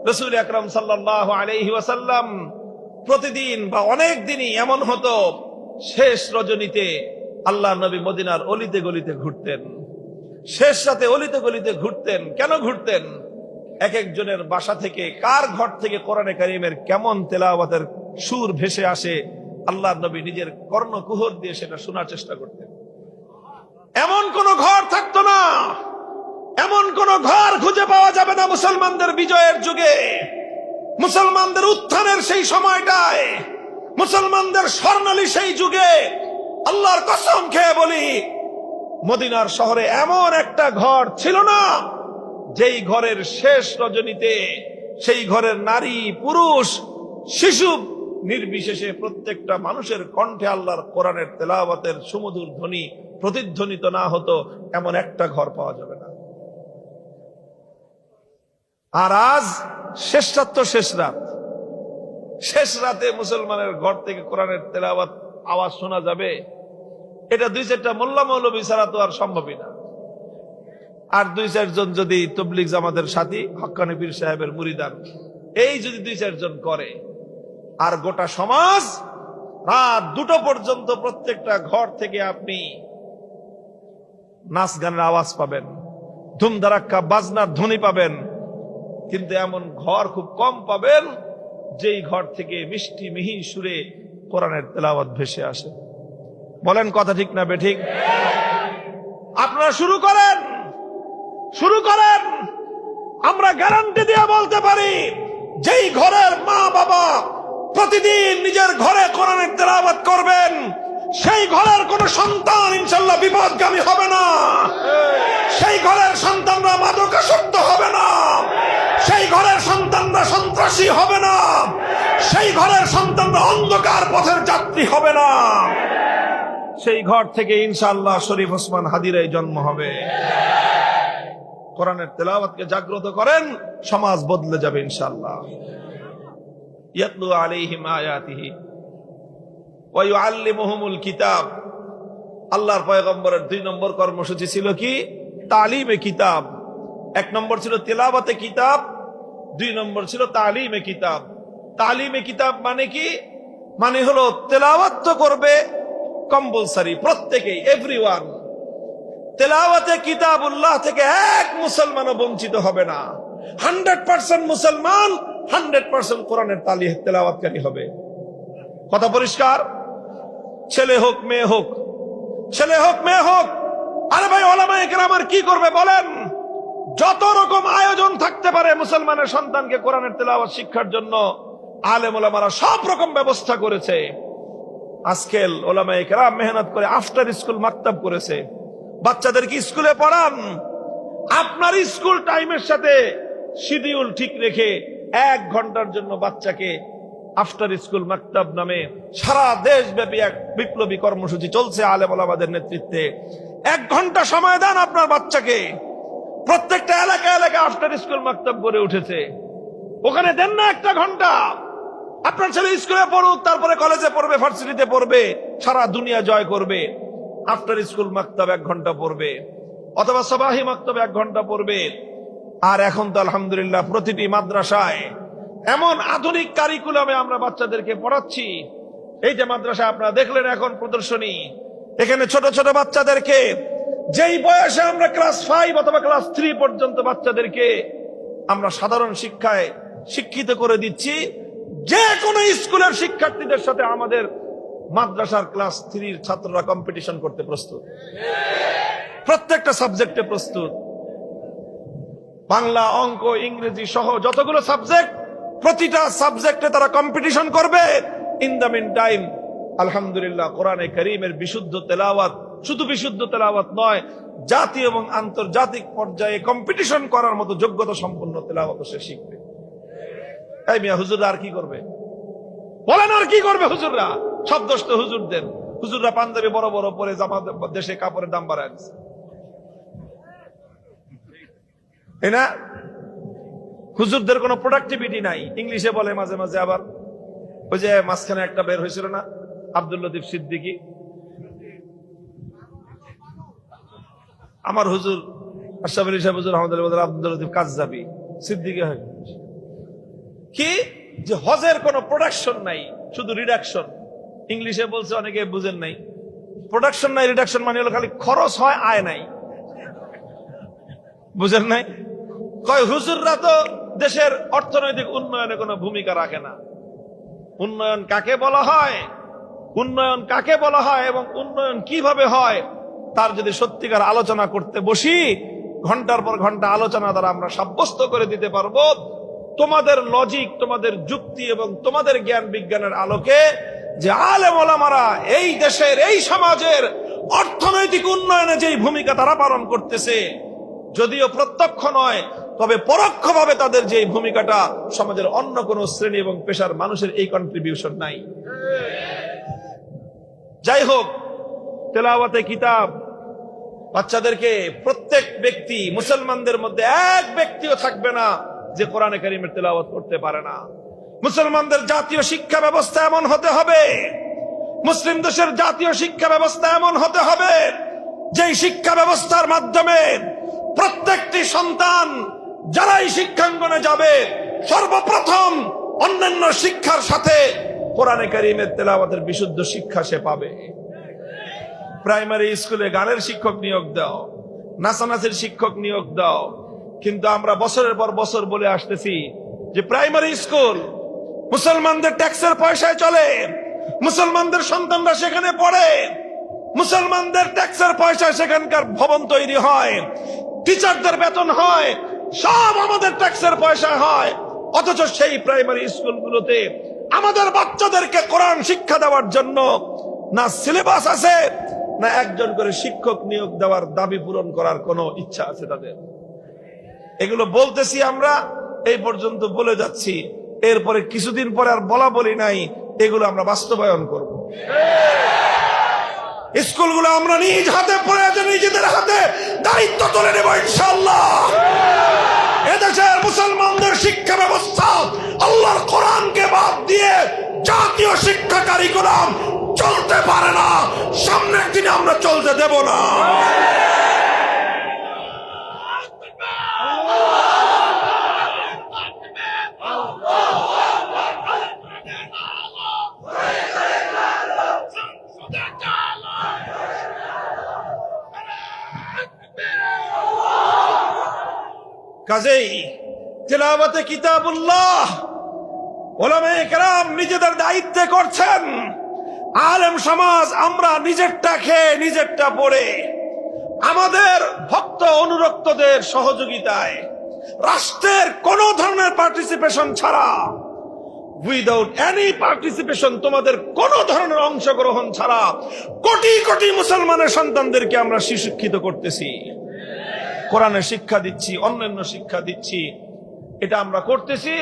রাসূল আকরাম সাল্লাল্লাহু আলাইহি ওয়াসাল্লাম প্রতিদিন বা অনেক দিনই এমন হতো, শেষ রজনীতে আল্লাহ নবী মদিনার অলিতে গলিতে ঘুরতেন, শেষ রাতে অলিতে গলিতে ঘুরতেন। কেন ঘুরতেন? এক একজনের বাসা থেকে, কার ঘর থেকে কোরআনে কারীমের কেমন তেলাওয়াতের সুর ভেসে আসে, আল্লাহ নবী নিজের কর্ণকুহর দিয়ে সেটা শোনার চেষ্টা করতেন। এমন কোন ঘর থাকতো না, এমন কোন ঘর খুঁজে পাওয়া যাবে না মুসলমানদের বিজয়ের যুগে, মুসলমানদের উত্থানের সেই সময়টায়, মুসলমানদের স্বর্ণালী সেই যুগে। আল্লাহর কসম খেয়ে বলি, মদিনার শহরে এমন একটা ঘর ছিল না যেই ঘরের শেষ রজনীতে সেই ঘরের নারী পুরুষ শিশু নির্বিশেষে প্রত্যেকটা মানুষের কণ্ঠে আল্লাহর কোরআনের তেলাওয়াতের সুমধুর ধ্বনি প্রতিধ্বনিত না হতো, এমন একটা ঘর পাওয়া যাবে না। আর আজ শেষ রাত তো শেষ রাত, শেষ রাতে মুসলমানের ঘর থেকে কোরআনের তেলাওয়াত আওয়াজ শোনা যাবে, এটা 2-4টা মোল্লা মৌলবী ছাড়া তো আর সম্ভবই না। আর 2-4 জন যদি তবলিগ জামাতের সাথী, হক্কানি পীর সাহেবের মুরিদান, এই যদি 2-4 জন করে, আর গোটা সমাজ রাত 2টো পর্যন্ত প্রত্যেকটা ঘর থেকে আপনি নাচ গানের আওয়াজ পাবেন, ধুমধারাক্কা বাজনার ধ্বনি পাবেন, কিন্তু এমন ঘর খুব কম পাবেন যেই ঘর থেকে মিষ্টি মিহি সুরে কোরআনের তেলাওয়াত ভেসে আসে। বলেন কথা ঠিক না বেঠিক? আপনারা শুরু করেন, শুরু করেন। আমরা গ্যারান্টি দিয়ে বলতে পারি, যেই ঘরের মা বাবা প্রতিদিন নিজের ঘরে কোরআনের তেলাওয়াত করবেন, সেই ঘরের কোন সন্তান ইনশাআল্লাহ বিপদগামী হবে না। সেই ঘরের সন্তানরা মাদকাসক্ত হবে না। সেই ঘরের সন্তানরা সন্ত্রাসী হবে না। সেই ঘরের সন্তানরা অন্ধকার পথের যাত্রী হবে না। সেই ঘর থেকে ইনশাআল্লাহ শরীফ ওসমান হাদিরাই জন্ম হবে। কোরআনের তেলাওয়াতকে জাগ্রত করেন, সমাজ বদলে যাবে ইনশাআল্লাহ। ইয়াতলু আলাইহিম আয়াতিহি ওয়া ইউআল্লিমুহুমুল কিতাব। আল্লাহর পয়গম্বরের 2 নম্বর কর্মসূচি ছিল কি? তালিমে কিতাব। 1 নম্বর ছিল তেলাওয়াতে কিতাব, 2 নম্বর ছিল তালিমে কিতাব। তালিমে কিতাব মানে কি? মানে হলো তেলাওয়াত তো করবে কম্পালসারি, প্রত্যেকেই, এভরিওয়ান। তেলাওয়াতে কিতাবুল্লাহ থেকে এক মুসলমানও বঞ্চিত হবে না। 100% মুসলমান 100% কোরআনের তেলাওয়াতকারী হবে। কথা পরিষ্কার? ছেলে হোক মেয়ে হোক, ছেলে হোক মেয়ে হোক। আরে ভাই, ওলামায়ে কেরাম কি করবে বলেন? যত রকম আয়োজন থাকতে পারে মুসলমানের সন্তানকে কোরআনের তেলাওয়াত শিক্ষার জন্য আলেম ওলামারা সব রকম ব্যবস্থা করেছে। আজকাল ওলামায়ে কেরাম মেহনত করে আফটার স্কুল মাকতাব করেছে। বাচ্চাদেরকে স্কুলে পড়ান, আপনার স্কুল টাইমের সাথে শিডিউল ঠিক রেখে 1 ঘন্টার জন্য বাচ্চাকে আফটার স্কুল মাকতাব নামে সারা দেশব্যাপী এক বিপ্লবী কর্মসূচি চলছে আলেম ওলামাদের নেতৃত্বে। 1 ঘন্টা সময় দেন আপনার বাচ্চাকে। প্রত্যেকটা এলাকা আফটার স্কুল মাকতাব গড়ে উঠেছে, ওখানে দেন না 1 ঘন্টা। আপনার ছেলে স্কুলে পড়ুক, তারপরে কলেজে পড়বে, ভার্সিটিতে পড়বে, সারা দুনিয়া জয় করবে। আফটার স্কুল মাকতাব 1 ঘন্টা পড়বে, অথবা সবাহি মাকতাব 1 ঘন্টা পড়বে। আর এখন তো আলহামদুলিল্লাহ প্রতিটি মাদ্রাসায় এমন আধুনিক কারিকুলামে আমরা বাচ্চাদেরকে পড়াচ্ছি। এই যে মাদ্রাসা আপনারা দেখলেন এখন প্রদর্শনী, এখানে ছোট ছোট বাচ্চাদেরকে, যেই বয়সে আমরা ক্লাস 5 অথবা ক্লাস 3 পর্যন্ত বাচ্চাদেরকে আমরা সাধারণ শিক্ষায় শিক্ষিত করে দিচ্ছি, যে কোনো স্কুলের শিক্ষার্থীদের সাথে আমাদের মাদ্রাসার ক্লাস 3 ছাত্ররা কম্পিটিশন করতে প্রস্তুত। প্রত্যেকটা সাবজেক্টে প্রস্তুত। বাংলা, অঙ্ক, ইংরেজি সহ যতগুলো সাবজেক্ট, প্রতিটা সাবজেক্টে তারা কম্পিটিশন করবে। ইন দ্য মিন টাইম আলহামদুলিল্লাহ কোরআনে কারীমের বিশুদ্ধ তেলাওয়াত, শুধু বিশুদ্ধ তেলাওয়াত নয়, জাতীয় এবং আন্তর্জাতিক পর্যায়ে কম্পিটিশন করার মতো যোগ্যতা সম্পন্ন তেলাওয়াত সে শিখবে। এই মিয়া, হুজুররা আর কি করবে বলেন? আর কি করবে হুজুররা? সব দোষ তো হুজুরদের। হুজুররা পাঞ্জাবি বড় বড় পরে জামা, দেশে কাপড়ের দাম বাড়ায় দিচ্ছে, তাই না? হুজুরদের কোনো প্রোডাক্টিভিটি নাই। ইংলিশে বলে মাঝে মাঝে, আবার ওই যে মাঝখানে একটা বের হয়েছিল না, আব্দুল লতিফ সিদ্দিকী। আমার হুজুর আশরাফ আলী সাহেব হুজুর আহমদুল্লাহ আব্দুল লতিফ কাযযাবী সিদ্দিকী হয় কি? যে হজের কোনো প্রোডাকশন নাই, শুধু রিডাকশন। ইংলিশে বলছে, অনেকে বুঝেন নাই। প্রোডাকশন নাই, রিডাকশন মানে হলো খালি খরচ হয়, আয় নাই। বুঝেন নাই? কয় হুজুররা তো দেশের অর্থনৈতিক উন্নয়নে কোনো ভূমিকা রাখে না। উন্নয়ন কাকে বলা হয়, উন্নয়ন কাকে বলা হয় এবং উন্নয়ন কিভাবে হয়, তার যদি সত্যিকার আলোচনা করতে বসি, ঘন্টার পর ঘন্টা আলোচনা দ্বারা আমরা সাব্যস্ত করে দিতে পারবো তোমাদের লজিক, তোমাদের যুক্তি এবং তোমাদের জ্ঞান বিজ্ঞানের আলোকে, যে আলেম ওলামারা এই দেশের, এই সমাজের অর্থনৈতিক উন্নয়নে যেই ভূমিকা তারা পালন করতেছে, যদিও প্রত্যক্ষ নয় তবে পরোক্ষভাবে তাদের যে ভূমিকাটা সমাজের অন্য কোন শ্রেণী এবং পেশার মানুষের এই কন্ট্রিবিউশন নাই। যাই হোক, তেলাওয়াতে কিতাব বাচ্চাদেরকে, প্রত্যেক ব্যক্তি, মুসলমানদের মধ্যে এক ব্যক্তিও থাকবে না যে কোরআনে কারীমের তেলাওয়াত করতে পারে না। মুসলমানদের জাতীয় শিক্ষা ব্যবস্থা এমন হতে হবে, মুসলিম দেশের জাতীয় শিক্ষা ব্যবস্থা এমন হতে হবে, যেই শিক্ষা ব্যবস্থার মাধ্যমে প্রত্যেকটি সন্তান যারাই শিক্ষাঙ্গনে যাবে, সর্বপ্রথম অন্যান্য শিক্ষার সাথে কোরআনে কারীমের তেলাওয়াতের বিশুদ্ধ শিক্ষা সে পাবে। প্রাইমারি স্কুলে গানের শিক্ষক নিয়োগ দাও, নাচানাচির শিক্ষক নিয়োগ দাও, কিন্তু আমরা বছরের পর বছর বলে আসতেছি যে প্রাইমারি স্কুল মুসলমানদের ট্যাক্সের পয়সায় চলে, মুসলমানদের সন্তানরা সেখানে পড়ে, মুসলমানদের ট্যাক্সের পয়সায় সেখানকার ভবন তৈরি হয়, টিচারদের বেতন হয়, সব আমাদের ট্যাক্সের পয়সায় হয়। অথচ সেই প্রাইমারি স্কুলগুলোতে আমাদের বাচ্চাদেরকে কোরআন শিক্ষা দেওয়ার জন্য না সিলেবাস আছে, না একজন করে শিক্ষক নিয়োগ দেওয়ার দাবি পূরণ করার কোনো ইচ্ছা আছে তাদের। এগুলো বলতেছি আমরা, এই পর্যন্ত বলে যাচ্ছি, এরপরে কিছুদিন পরে আর বলা বলি নাই, এগুলো আমরা বাস্তবায়ন করব। স্কুলগুলো আমরা নিজ হাতে প্রয়োজনে নিজেদের হাতে দায়িত্ব তুলে নেব ইনশাআল্লাহ। এদেশের মুসলমানদের শিক্ষা ব্যবস্থা আল্লাহর কোরআনকে বাদ দিয়ে জাতীয় শিক্ষা কারিকুলাম চলতে পারে না, সামনের দিনে আমরা চলতে দেব না। কাজেই তিলাওয়াতে কিতাবুল্লাহ উলামায়ে কেরাম নিজেদের দায়িত্বে করছেন, আলেম সমাজ আমরা নিজেরটা খেয়ে নিজেরটা পড়ে আমাদের ভক্ত অনুরক্তদের সহযোগিতায় রাষ্ট্রের কোন ধরনের পার্টিসিপেশন ছাড়া, উইদাউট এনি পার্টিসিপেশন, তোমাদের কোন ধরনের অংশগ্রহণ ছাড়া কোটি কোটি মুসলমানের সন্তানদেরকে আমরা শিক্ষিত করতেছি, কোরআনের শিক্ষা দিচ্ছি, অন্যান্য শিক্ষা দিচ্ছি। এটা আমরা করতেছি।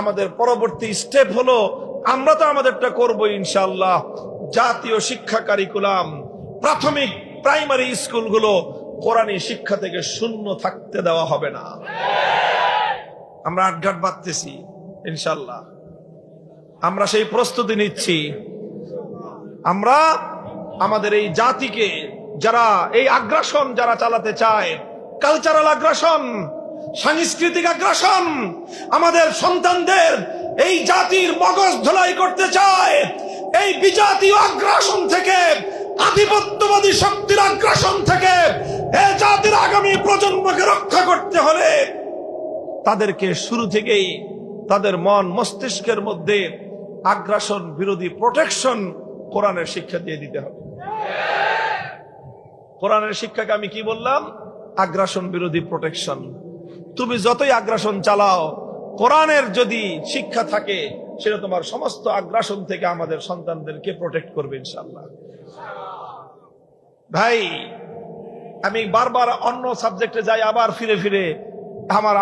আমাদের পরবর্তী স্টেপ হলো আমরা তো আমাদেরটা করবো ইনশাআল্লাহ। জাতীয় শিক্ষা কারিকুলাম, প্রাথমিক প্রাইমারি স্কুলগুলো কোরআনী শিক্ষা থেকে শূন্য থাকতে দেওয়া হবে না। আমরা আটঘাট বাঁধতেছি ইনশাআল্লাহ, আমরা সেই প্রস্তুতি নিচ্ছি। আমরা আমাদের এই জাতিকে যারা এই আগ্রাসন যারা চালাতে চায়, কালচারাল আগ্রাসন, সাংস্কৃতিক আগ্রাসন, আমাদের সন্তানদের এই জাতির মগজ ধোলাই করতে চায়, এই বিজাতীয় আগ্রাসন থেকে, আধিপত্যবাদী শক্তির আগ্রাসন থেকে এই জাতির আগামী প্রজন্মকে রক্ষা করতে হলে তাদেরকে শুরু থেকেই তাদের মন মস্তিষ্কের মধ্যে আগ্রাসন বিরোধী প্রোটেকশন কোরআনের শিক্ষা দিয়ে দিতে হবে। কোরআনের শিক্ষাকে আমি কি বললাম? আগ্রাসন বিরোধী প্রোটেকশন। তুমি যতই আগ্রাসন চালাও, কোরআনের যদি শিক্ষা থাকে সেটা তোমার সমস্ত আগ্রাসন থেকে আমাদের সন্তানদেরকে প্রোটেক্ট করবে ইনশাআল্লাহ। ভাই, আমি বারবার অন্য সাবজেক্টে যাই, আবার ফিরে ফিরে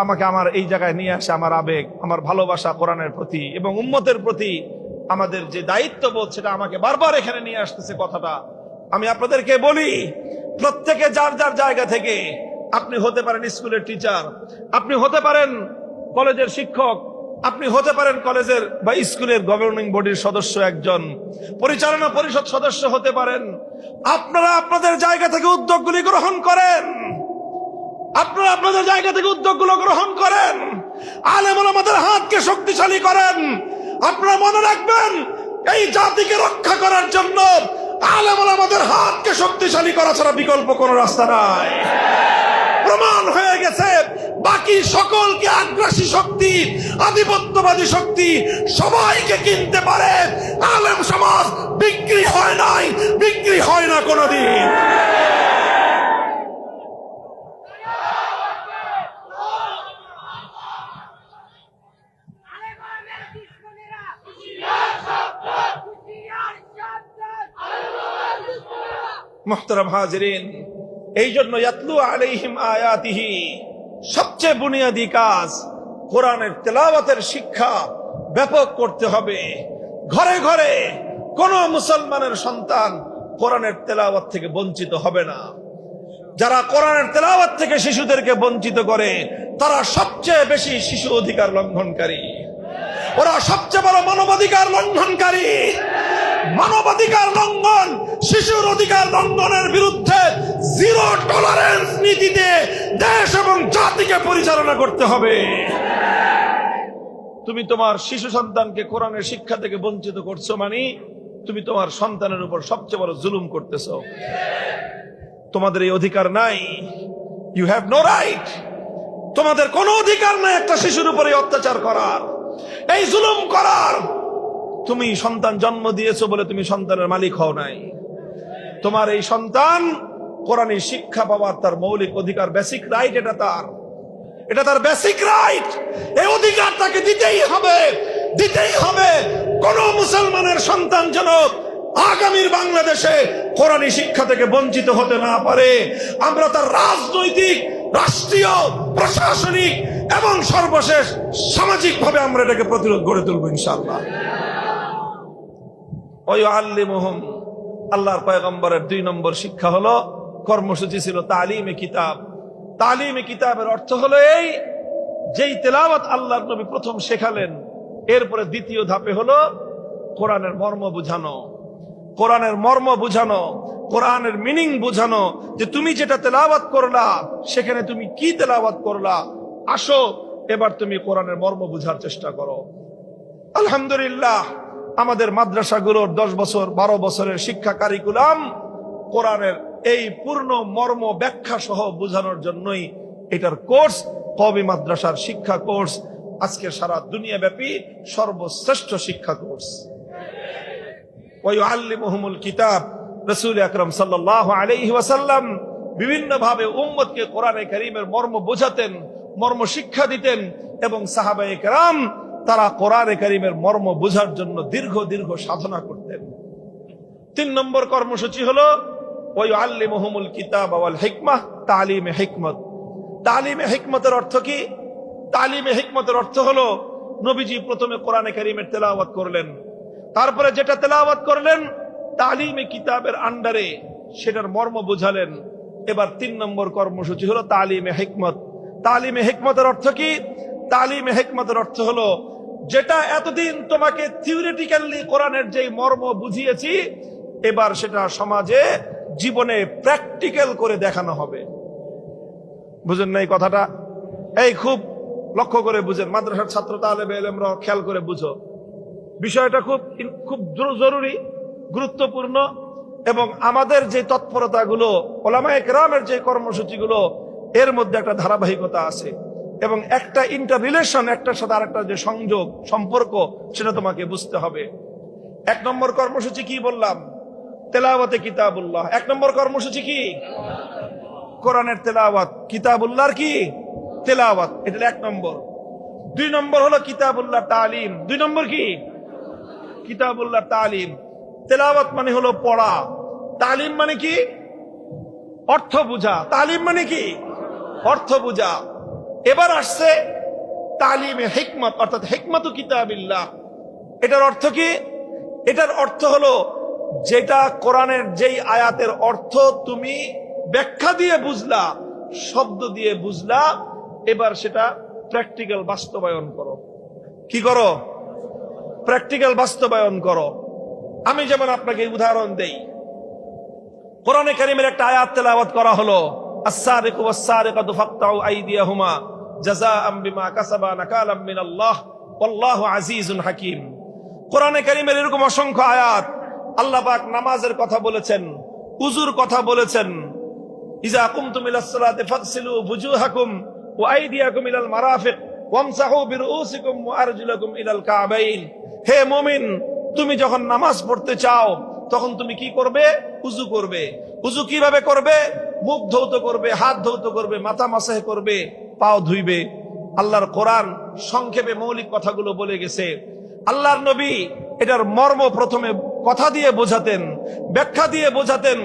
আমাকে আমার এই জায়গায় নিয়ে আসে আমার আবেগ, আমার ভালোবাসা কোরআনের প্রতি এবং উম্মতের প্রতি আমাদের যে দায়িত্ববোধ, সেটা আমাকে বারবার এখানে নিয়ে আসতেছে কথাটা। আমি আপনাদেরকে বলি, প্রত্যেকে যার যার জায়গা থেকে, আপনি হতে পারেন স্কুলের টিচার, আপনি হতে পারেন কলেজের শিক্ষক, আপনি হতে পারেন কলেজের বা স্কুলের গভর্নিং বডির সদস্য, একজন পরিচালনা পরিষদ সদস্য হতে পারেন। আপনারা আপনাদের জায়গা থেকে উদ্যোগগুলি গ্রহণ করেন, আপনারা আপনাদের জায়গা থেকে উদ্যোগগুলো গ্রহণ করেন, আলেম ওলামাদের হাতকে শক্তিশালী করেন। আপনারা মনে রাখবেন, এই জাতিকে রক্ষা করার জন্য আলেম ওলামাদের হাতকে শক্তিশালী করা ছাড়া বিকল্প কোনো রাস্তা নাই। প্রমাণ হয়ে গেছে, বাকি সকলকে আগ্রাসী শক্তি, আধিপত্যবাদী শক্তি সবাইকে কিনতে পারে, আলেম সমাজ বিক্রি হয় নাই, বিক্রি হয় না কোনোদিন। মুহতারাম হাজিরিন, এই জন্য ইয়াতলু আলাইহিম আয়াতিহি, সবচেয়ে বুনিয়াদী কাজ কোরআনের তেলাওয়াতের শিক্ষা ব্যাপক করতে হবে। ঘরে ঘরে কোন মুসলমানের সন্তান কোরআনের তেলাওয়াত থেকে বঞ্চিত হবে না। যারা কোরআনের তেলাওয়াত থেকে শিশুদেরকে বঞ্চিত করে, তারা সবচেয়ে বেশি শিশু অধিকার লঙ্ঘনকারী, ওরা সবচেয়ে বড় মানবাধিকার লঙ্ঘনকারী। মানবাধিকার লঙ্ঘন, শিশুর অধিকার লঙ্ঘনের বিরুদ্ধে জিরো টলারেন্স নীতিতে দেশ এবং জাতিকে পরিচালনা করতে হবে। তুমি তোমার শিশু সন্তানকে কোরআনের শিক্ষা থেকে বঞ্চিত করছো, মানে তুমি তোমার সন্তানের উপর সবচেয়ে বড় জুলুম করতেছো। তোমাদের এই অধিকার নাই, ইউ হ্যাভ নো রাইট। তোমাদের কোনো অধিকার নাই একটা শিশুর উপরে অত্যাচার করার, এই জুলুম করার। তুমি সন্তান জন্ম দিয়েছো বলে তুমি সন্তানের মালিক হও নাই। তোমার এই সন্তান কোরআনী শিক্ষা পাওয়ার তার মৌলিক অধিকার, বেসিক রাইট, এটা তার বেসিক রাইট। এই অধিকার তাকে দিতেই হবে, দিতেই হবে। কোন মুসলমানের সন্তান যেন আগামীর বাংলাদেশে কোরআনী শিক্ষা থেকে বঞ্চিত হতে না পারে। আমরা তার রাজনৈতিক, রাষ্ট্রীয়, প্রশাসনিক এবং সর্বশেষ সামাজিক ভাবে আমরা এটাকে প্রতিরোধ গড়ে তুলবো ইনশাআল্লাহ। ওয়ায়ুআল্লিমুহুম, আল্লাহর পয়গম্বরের 2 নম্বর শিক্ষা হলো, কর্মসূচি ছিল তালিমে কিতাব। তালিমে কিতাবের অর্থ হলো এই, যেই তেলাওয়াত আল্লাহর নবী প্রথম শেখালেন, এরপরে দ্বিতীয় ধাপে হলো কোরআনের মর্ম বুঝানো। কোরআনের মর্ম বুঝানো, কোরআনের মিনিং বুঝানো, যে তুমি যেটা তেলাওয়াত করলা সেখানে তুমি কি তেলাওয়াত করলা, আসো এবার তুমি কোরআনের মর্ম বুঝার চেষ্টা করো। আলহামদুলিল্লাহ, আমাদের মাদ্রাসাগুলোর 10 বছর 12 বছরের শিক্ষা কারিকুলাম কোরআনের এই পূর্ণ মর্ম ব্যাখ্যা সহ বোঝানোর জন্যই এটার কোর্স, কওমি মাদ্রাসার শিক্ষা কোর্স আজকে সারা দুনিয়া ব্যাপী সর্বশ্রেষ্ঠ শিক্ষা কোর্স। ওয়ায়ুআল্লিমুহুমুল কিতাব, রাসূল আকরাম সাল্লাল্লাহু আলাইহি ওয়াসাল্লাম বিভিন্ন ভাবে উম্মতকে কোরআনে কারীমের মর্ম বোঝাতেন, মর্ম শিক্ষা দিতেন, এবং সাহাবায়ে কেরাম তারা কোরআনে কারীমের মর্ম বোঝার জন্য দীর্ঘ দীর্ঘ সাধনা করতেন। 3 নম্বর কর্মসূচি হলো ওয়ায়ুআল্লিমুহুমুল কিতাব ওয়াল হিকমাহ, তালিমে হিকমত। তালিমে হিকমতের অর্থ কি? তালিমে হিকমতের অর্থ হলো, নবীজি প্রথমে কোরআনে কারীমের তেলাওয়াত করলেন, তারপরে যেটা তেলাওয়াত করলেন তালিমে কিতাবের আন্ডারে সেটার মর্ম বুঝালেন। এবার 3 নম্বর কর্মসূচি হলো তালিমে হিকমত। তালিমে হিকমতের অর্থ কি? তালিমে হিকমতের অর্থ হলো, যেটা এতদিন তোমাকে থিওরিটিক্যালি কোরআনের যেই মর্ম বুঝিয়েছি, এবার সেটা সমাজে, জীবনে প্র্যাকটিক্যাল করে দেখানো হবে। বুঝেন না এই কথাটা? এই খুব লক্ষ্য করে বুঝেন, মাদ্রাসার ছাত্র তালেবে ইলমরা খেয়াল করে বুঝো, বিষয়টা খুব খুব জরুরি, গুরুত্বপূর্ণ। এবং আমাদের যে তৎপরতাগুলো, ওলামায়ে কেরামের যে কর্মসূচিগুলো, এর মধ্যে একটা ধারাবাহিকতা আছে এবং একটা ইন্টার রিলেশন, একটার সাথে আরেকটা যে সংযোগ, সম্পর্ক, সেটা তোমাকে বুঝতে হবে। 1 নম্বর কর্মসূচি কি বললাম? তেলাওয়াতে কিতাবুল্লাহ। 1 নম্বর কর্মসূচি কি? কোরআনের তেলাওয়াত, কিতাবুল্লাহর কি? তেলাওয়াত, এটা 1 নম্বর। 2 নম্বর হলো কিতাবুল্লাহ তালিম। 2 নম্বর কি? কিতাবুল্লাহ তালিম। তেলাওয়াত মানে হলো পড়া, তালিম মানে কি? অর্থ বুঝা। তালিম মানে কি? অর্থ বুঝা। এবার আসছে তালিমে হিকমত, অর্থাৎ হিকমতু কিতাবিল্লাহ। এটার অর্থ কি? এটার অর্থ হলো, যেটা কোরআনের যেই আয়াতের অর্থ তুমি ব্যাখ্যা দিয়ে বুঝলা, শব্দ দিয়ে বুঝলা, এবার সেটা প্র্যাকটিক্যাল বাস্তবায়ন করো। কি করো? প্র্যাকটিক্যাল বাস্তবায়ন করো। আমি যেমন আপনাকে উদাহরণ দেই, কোরআনে কারীমের একটা আয়াত তেলাওয়াত করা হলো, আস-সারিকু ওয়াস-সারিকাতু ফাকতাউ আইদিয়াহুমা জাযাআম বিমা কাসাবা নাকালাম মিনাল্লাহ ওয়াল্লাহু আজিজুন হাকীম। কোরআনে কারীমের এরকম অসংখ্য আয়াত। আল্লাহ পাক নামাজের কথা বলেছেন, উযুর কথা বলেছেন, ইযা কুমতুম ইলাস সালাতি ফাগসিলু বুজুহাকুম ওয়া আইদিয়াকুম ইলাল মারাফিক ওয়ামসাহু বিরুউসিকুম ওয়া আরজুলাকুম ইলাল কাবাইন। হে মুমিন, তুমি যখন নামাজ পড়তে চাও তখন তুমি কি করবে? উযু করবে। উযু কিভাবে করবে? মুখ ধৌত করবে, হাত ধৌত করবে, মাথা মাসাহ করবে, পাও ধুইবে। আল্লাহর কোরআন সংক্ষেপে মৌলিক কথাগুলো বলে গেছে। আল্লাহর নবী এটার মর্ম প্রথমে কথা দিয়ে বোঝাতেন, ব্যাখ্যা দিয়ে বোঝাতেন,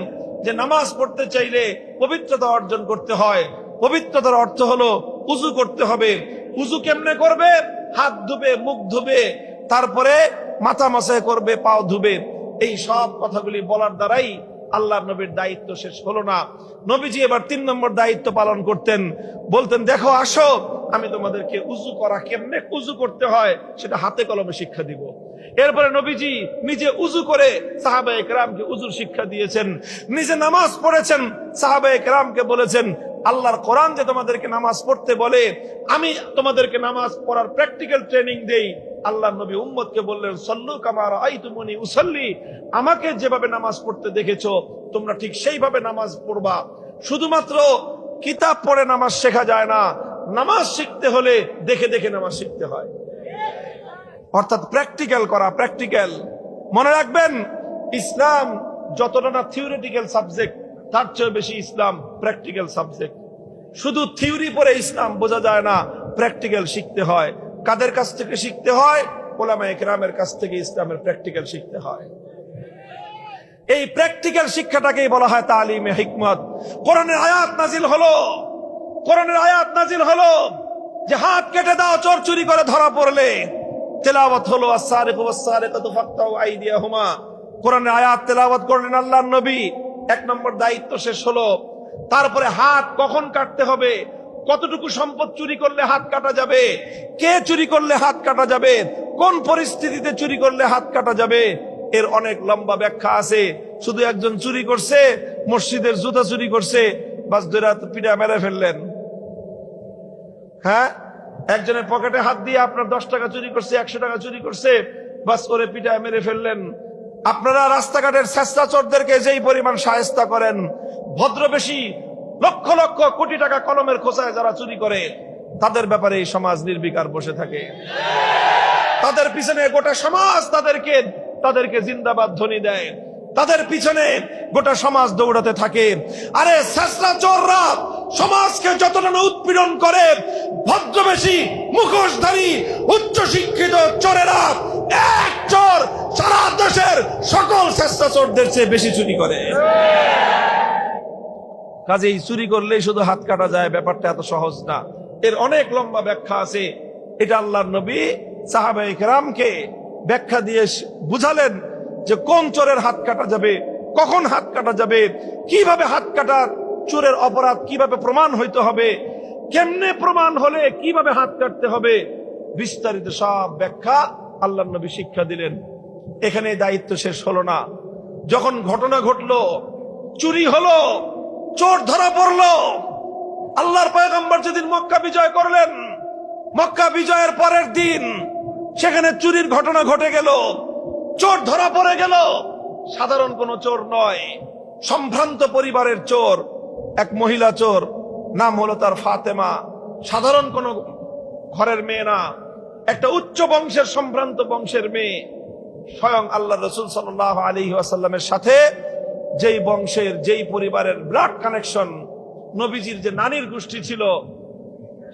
যে নামাজ পড়তে চাইলে পবিত্রতা অর্জন করতে হয়। পবিত্রতার অর্থ হলো উযু করতে হবে। উযু কেমনে করবে? হাত ধুবে, মুখ ধুবে, তারপরে মাথা মাসাহ করবে, পাও ধুবে। এই সব কথাগুলি বলার দ্বারাই আল্লাহর নবীর দায়িত্ব শেষ হলো না। নবীজি এবার 3 নম্বর দায়িত্ব পালন করতেন। বলতেন, দেখো আসো, আমি তোমাদেরকে উযু করা, কেমনে উযু করতে হয় সেটা হাতে কলমে শিক্ষা দিব। এরপরে নবীজি নিজে উযু করে সাহাবায়ে কেরামকে উযুর শিক্ষা দিয়েছেন। নিজে নামাজ পড়েছেন, সাহাবায়ে কেরামকে বলেছেন, আল্লাহর কোরআন যে তোমাদেরকে নামাজ পড়তে বলে, আমি তোমাদেরকে নামাজ পড়ার প্র্যাকটিক্যাল ট্রেনিং দেই। আল্লাহর নবী উম্মতকে বললেন, সাল্লু কামা রাআইতুমুনি উসাল্লি, আমাকে যেভাবে নামাজ পড়তে দেখেছো তোমরা ঠিক সেইভাবে নামাজ পড়বা। শুধুমাত্র কিতাব পড়ে নামাজ শেখা যায় না, নামাজ শিখতে হলে দেখে দেখে নামাজ শিখতে হয়। অর্থাৎ প্র্যাকটিক্যাল করা, প্র্যাকটিক্যাল। মনে রাখবেন, ইসলাম যতটা না থিওরিটিক্যাল সাবজেক্ট, তার চেয়ে বেশি ইসলাম প্র্যাকটিক্যাল সাবজেক্ট। শুধু থিওরি পড়ে ইসলাম বোঝা যায় না, প্র্যাকটিক্যাল শিখতে হয়। কাদের কাছ থেকে শিখতে হয়? উলামায়ে কেরামের কাছ থেকে ইসলামের প্র্যাকটিক্যাল শিখতে হয়। এই প্র্যাকটিক্যাল শিক্ষাটাকেই বলা হয় তালিমে হিকমত। কোরআনের আয়াত নাজিল হলো, কোরআনের আয়াত নাজিল হলো যে হাত কেটে দাও চোর চুরি করে ধরা পড়লে। তেলাওয়াত হলো আস-সারিকু ওয়াস-সারিকাতু ফাকতাউ আইদিয়াহুমা। কোরআনের আয়াত তেলাওয়াত করলেন আল্লাহর নবী। 1 নম্বর দায়িত্ব শেষ হলো। তারপরে হাত কখন কাটতে হবে, কতটুকু সম্পদ চুরি করলে হাত কাটা যাবে, কে চুরি করলে হাত কাটা যাবে, কোন পরিস্থিতিতে চুরি করলে হাত কাটা যাবে, এর অনেক লম্বা ব্যাখ্যা আছে। শুধু একজন চুরি করছে, মসজিদের জুতা চুরি করছে, বাস ধরে পিঠা মেরে ফেললেন। হ্যাঁ, একজনের পকেটে হাত দিয়ে আপনার 10 টাকা চুরি করছে, 100 টাকা চুরি করছে, বাস ওরে পিঠা মেরে ফেললেন। আপনারা রাস্তাঘাটের ছেঁচড়া চোরদেরকে যেই পরিমাণ শায়েস্তা করেন, ভদ্রবেশী লক্ষ লক্ষ কোটি টাকা কলমের খোঁচায় যারা চুরি করে, তাদের ব্যাপারে এই সমাজ নির্বিকার বসে থাকে। তাদের পিছনে গোটা সমাজ তাদেরকে জিন্দাবাদ ধ্বনি দেয়, তাদের পিছনে গোটা সমাজ দৌড়াতে থাকে। আরে ছেঁচড়া চোররা সমাজকে যতটা না উৎপীড়ন করে, ভদ্রবেশী মুখোশধারী উচ্চ শিক্ষিত চোরেরা, এক চোর সারা দেশের সকল ছেঁচড়া চোরদের চেয়ে বেশি চুরি করে। কাজেই চুরি করলেই শুধু হাত কাটা যায়, ব্যাপারটা এত সহজ না। এর অনেক লম্বা ব্যাখ্যা আছে। এটা আল্লাহর নবী সাহাবায়ে কেরামকে ব্যাখ্যা দিয়ে বুঝালেন যে কোন চোরের হাত কাটা যাবে, কখন হাত কাটা যাবে, কিভাবে হাত কাটা চোরের অপরাধ কিভাবে প্রমাণ হইতে হবে, কেমনে প্রমাণ হলে কিভাবে হাত কাটতে হবে, বিস্তারিত সব ব্যাখ্যা আল্লাহর নবী শিক্ষা দিলেন। এখানে দায়িত্ব শেষ হলো না। যখন ঘটনা ঘটলো, চুরি হলো, চোর ধরা পড়লো, আল্লাহর পয়গম্বর যেদিন মক্কা বিজয় করলেন, মক্কা বিজয়ের পরের দিন সেখানে চুরির ঘটনা ঘটে গেল, চোর ধরা পড়ে গেল। সাধারণ কোন চোর নয়, সম্ভ্রান্ত পরিবারের চোর, এক মহিলা চোর, নাম হলো তার ফাতেমা। সাধারণ কোন ঘরের মেয়ে না, একটা উচ্চ বংশের সম্ভ্রান্ত বংশের মেয়ে। স্বয়ং আল্লাহ রাসূল সাল্লাল্লাহু আলাইহি ওয়াসাল্লামের সাথে যেই বংশের, যেই পরিবারের ব্লাড কানেকশন, নবীজির যে নানির গোষ্ঠী ছিল,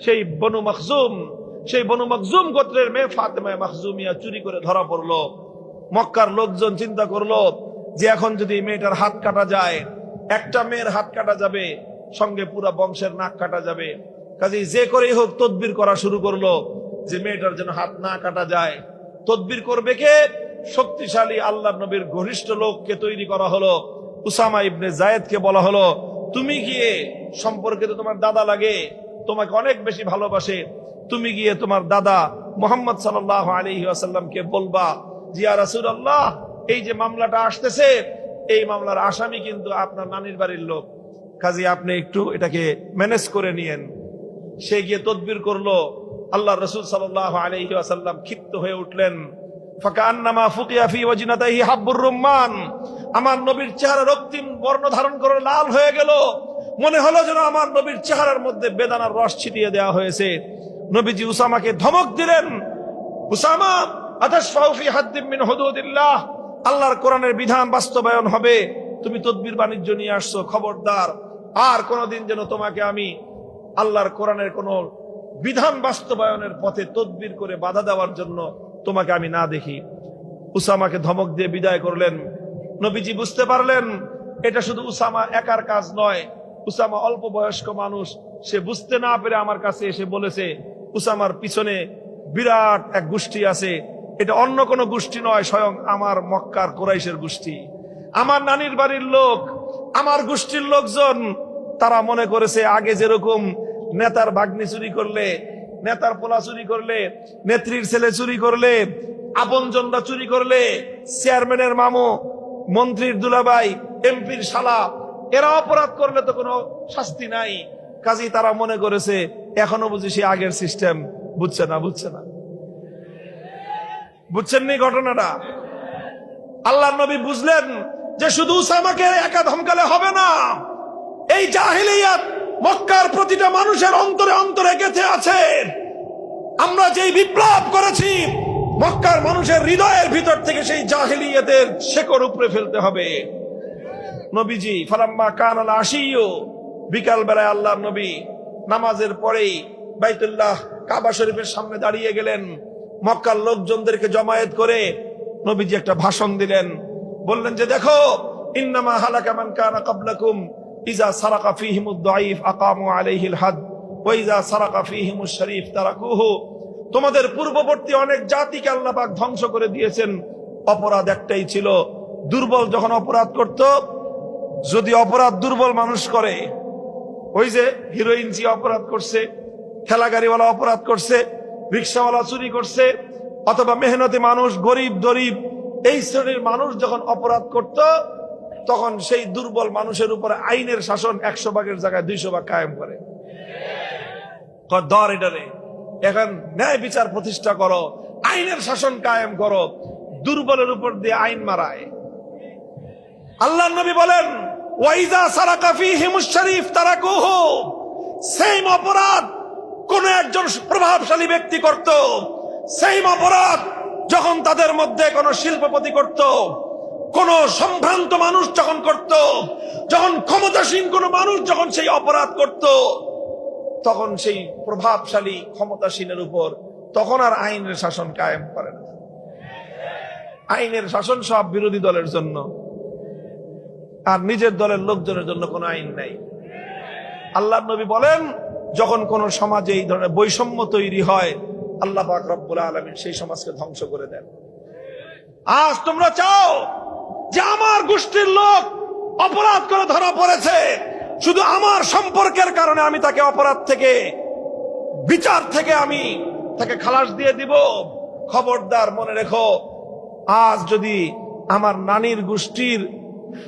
সেই বনু মখজুম গোত্রের মেয়ে ফাতেমা মখজুমিয়া চুরি করে ধরা পড়লো। মক্কার লোকজন চিন্তা করলো যে এখন যদি মেয়েটার হাত কাটা যায়, একটা মেয়ের হাত কাটা যাবে, সঙ্গে পুরা বংশের নাক কাটা যাবে। কাজেই যে করেই হোক তদবির করা শুরু করলো যে মেয়েটার যেন হাত না কাটা যায়। তদবির করবে কে? শক্তিশালী আল্লাহর নবীর ঘনিষ্ঠ লোককে তৈরি করা হলো। উসামা ইবনে যায়েদকে বলা হলো, তুমি গিয়ে, সম্পর্কে তো তোমার দাদা লাগে, তোমাকে অনেক বেশি ভালোবাসে, তুমি গিয়ে তোমার দাদা মুহাম্মদ সাল্লাল্লাহু আলাইহি ওয়াসাল্লামকে বলবা, ইয়া রাসূলুল্লাহ, এই যে মামলাটা আসতেছে, এই মামলার আসামি কিন্তু আপনার নানির বাড়ির লোক, কাজী আপনি একটু এটাকে ম্যানেজ করে নিয়েন। সে গিয়ে তদবির করলো। আল্লাহ রাসূল সাল্লাল্লাহু আলাইহি ওয়াসাল্লাম ক্ষিপ্ত হয়ে উঠলেন। ফাকান্নামা ফুকিয়া ফি ওয়াজনাতিহি হাব্বুর রুম্মান, আমার নবীর চেহারা রক্তিম বর্ণ ধারণ করে লাল হয়ে গেল। মনে হলো যেন আমার নবীর চেহারার মধ্যে বেদানার রস ছিটিয়ে দেওয়া হয়েছে। নবীজি উসামাকে ধমক দিলেন, উসামা, আতাশফাউ ফি হাদ্দিন মিন হুদুদিল্লাহ, আল্লাহর কোরআনের বিধান বাস্তবায়ন হবে, তুমি তদবির বাণিজ্য নিয়ে আসছো, খবরদার আর কোনদিন যেন তোমাকে আমি আল্লাহর কোরআনের কোন বিধান বাস্তবায়নের পথে তদবির করে বাধা দেওয়ার জন্য তোমাকে আমি না দেখি। উসামাকে ধমক দিয়ে বিদায় করলেন। নবীজি বুঝতে পারলেন এটা শুধু উসামা একার কাজ নয়, উসামা অল্প বয়স্ক মানুষ, সে বুঝতে না পেরে আমার কাছে এসে বলেছে উসামার পিছনে বিরাট এক গোষ্ঠী আছে, এটা অন্য কোনো গোষ্ঠী নয়, স্বয়ং আমার মক্কার কুরাইশের গোষ্ঠী, আমার নানির বাড়ির লোক, আমার গোষ্ঠীর লোকজন। তারা মনে করেছে আগে যেরকম নেতার ভাগ্নি চুরি করলে, নেতার পোলা চুরি করলে, নেত্রীর ছেলে চুরি করলে, আপনজনরা চুরি করলে, চেয়ারম্যানের মামু, মন্ত্রীর দুলাভাই, এমপির শালা, এরা অপরাধ করলে তো কোনো শাস্তি নাই। কাজেই তারা মনে করেছে এখনো বুঝি সে আগের সিস্টেম। বুঝছে না বুঝছেননি ঘটনাটা? আল্লাহর নবী বুঝলেন যে শুধু উসামাকে একা ধমকালে হবে না, এই জাহিলিয়াত মক্কার প্রতিটা মানুষের অন্তরে অন্তরে গেঁথে আছে। আমরা যেই বিপ্লব করেছি, মক্কার মানুষের হৃদয়ের ভিতর থেকে সেই জাহেলিয়াতের শেকড় উপড়ে ফেলতে হবে। নবীজি ফালাম্মা কানাল আশিয়্যু, বিকাল বেলায় আল্লাহর নবী নামাজের পরেই বাইতুল্লাহ কাবা শরীফের সামনে দাঁড়িয়ে গেলেন। মক্কার লোকজনদেরকে জমায়েত করে নবীজি একটা ভাষণ দিলেন। বললেন যে দেখো, ইন্নামা হালাকা মান কানা ক্বাবলাকুম ইযা সারাকা ফীহিমুদ দাঈফ আকামু আলাইহিল হাদ ওয়া ইযা সারাকা ফীহিমুশ শরীফ তারাকুহু। তোমাদের পূর্ববর্তী অনেক জাতিকে আল্লাহ পাক ধ্বংস করে দিয়েছেন। অপরাধ একটাই ছিল, দুর্বল যখন অপরাধ করত, যদি অপরাধ দুর্বল মানুষ করে, ওই যে হিরোইন যে অপরাধ করছে, ঠেলা গাড়িওয়ালা অপরাধ করছে, রিক্সাওয়ালা চুরি করছে, অথবা মেহনতি মানুষ, গরিব দরিব, এই শ্রেণীর মানুষ যখন অপরাধ করত, তখন সেই দুর্বল মানুষের উপরে আইনের শাসন 100 ভাগের জায়গায় 200 ভাগ কায়েম করে। ধর এটারে, এখন ন্যায় বিচার প্রতিষ্ঠা করো, আইনের শাসন কায়েম করো, দুর্বলের উপর দিয়ে আইন মারায়। আল্লাহর নবী বলেন ওয়াইজা সারাকা ফীহিমুশ শরীফ তারাকুহু। সেম অপরাধ কোন একজন প্রভাবশালী ব্যক্তি করত, সেম অপরাধ যখন তাদের মধ্যে কোন শিল্পপতি করত, কোন সম্ভ্রান্ত মানুষ যখন করত, যখন ক্ষমতাসীন কোন মানুষ যখন সেই অপরাধ করত, তখন সেই প্রভাবশালী ক্ষমতাসীনের উপর তখন আর আইনের শাসন কায়েম করে না। আইনের শাসন সব বিরোধী দলের জন্য, আর নিজের দলের লোকজনের জন্য কোনো আইন নাই। আল্লাহর নবী বলেন যখন কোন সমাজে এই ধরনের বৈষম্য তৈরি হয়, আল্লাহ পাক রব্বুল আলামিন সেই সমাজকে ধ্বংস করে দেন। আজ তোমরা চাও যে আমার গোষ্ঠীর লোক অপরাধ করে ধরা পড়েছে, শুধু আমার সম্পর্কের কারণে আমি তাকে অপরাধ থেকে, বিচার থেকে আমি তাকে খালাস দিয়ে দিব। খবরদার, মনে রেখো, আজ যদি আমার নানির গোষ্ঠীর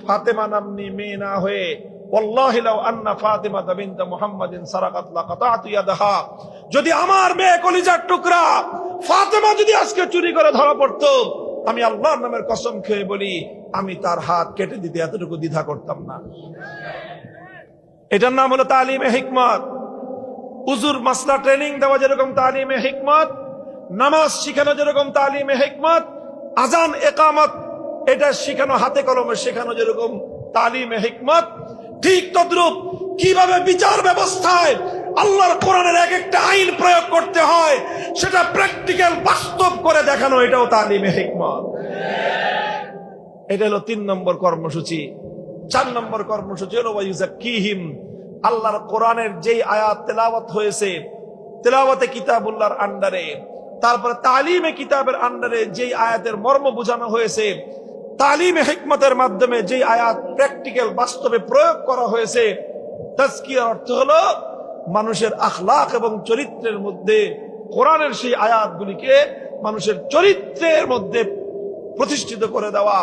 ফাতেমা নামনি মেয়ে না হয়ে, ওয়াল্লাহি লাউ আন্না ফাতিমাতা বিনত মুহাম্মাদিন সারাকাত লাকাতাতু ইয়াদাহা, যদি আমার মেয়ে কলিজার টুকরা ফাতেমা যদি আজকে চুরি করে ধরা পড়তো, আমি আল্লাহর নামের কসম খেয়ে বলি আমি তার হাত কেটে দিতে এতটুকু দ্বিধা করতাম না। এটার নাম হলো তালিমে হিকমত। উজুর মাসলা ট্রেনিং দেওয়া যেরকম তালিমে হিকমত, নামাজ শিখানো যেরকম তালিমে হিকমত, আজান একামত এটা শিখানো, হাতে কলমে শেখানো যেরকম তালিমে হিকমত, ঠিক তদ্রূপ কিভাবে বিচার ব্যবস্থায় আল্লাহর কোরআনের এক একটা আইন প্রয়োগ করতে হয় সেটা প্র্যাকটিক্যাল বাস্তব করে দেখানো, এটাও তালিমে হিকমত। এটা হলো 3 নম্বর কর্মসূচি। 4 নম্বর কর্মসূচি হলো ওয়ায়ুযাক্কিহিম। আল্লাহর কোরআনের যেই আয়াত তেলাওয়াত হয়েছে, তেলাওয়াতে কিতাবুল্লাহর আন্ডারে, তারপরে তালিমে কিতাবের আন্ডারে যেই আয়াতের মর্ম বোঝানো হয়েছে, তালিমে হিকমতের মাধ্যমে যে আয়াত প্র্যাকটিক্যাল বাস্তবে প্রয়োগ করা হয়েছে, তাজকিয়ার অর্থ হলো মানুষের আখলাক এবং চরিত্রের মধ্যে কোরআনের সেই আয়াতগুলিকে মানুষের চরিত্রের মধ্যে প্রতিষ্ঠিত করে দেওয়া,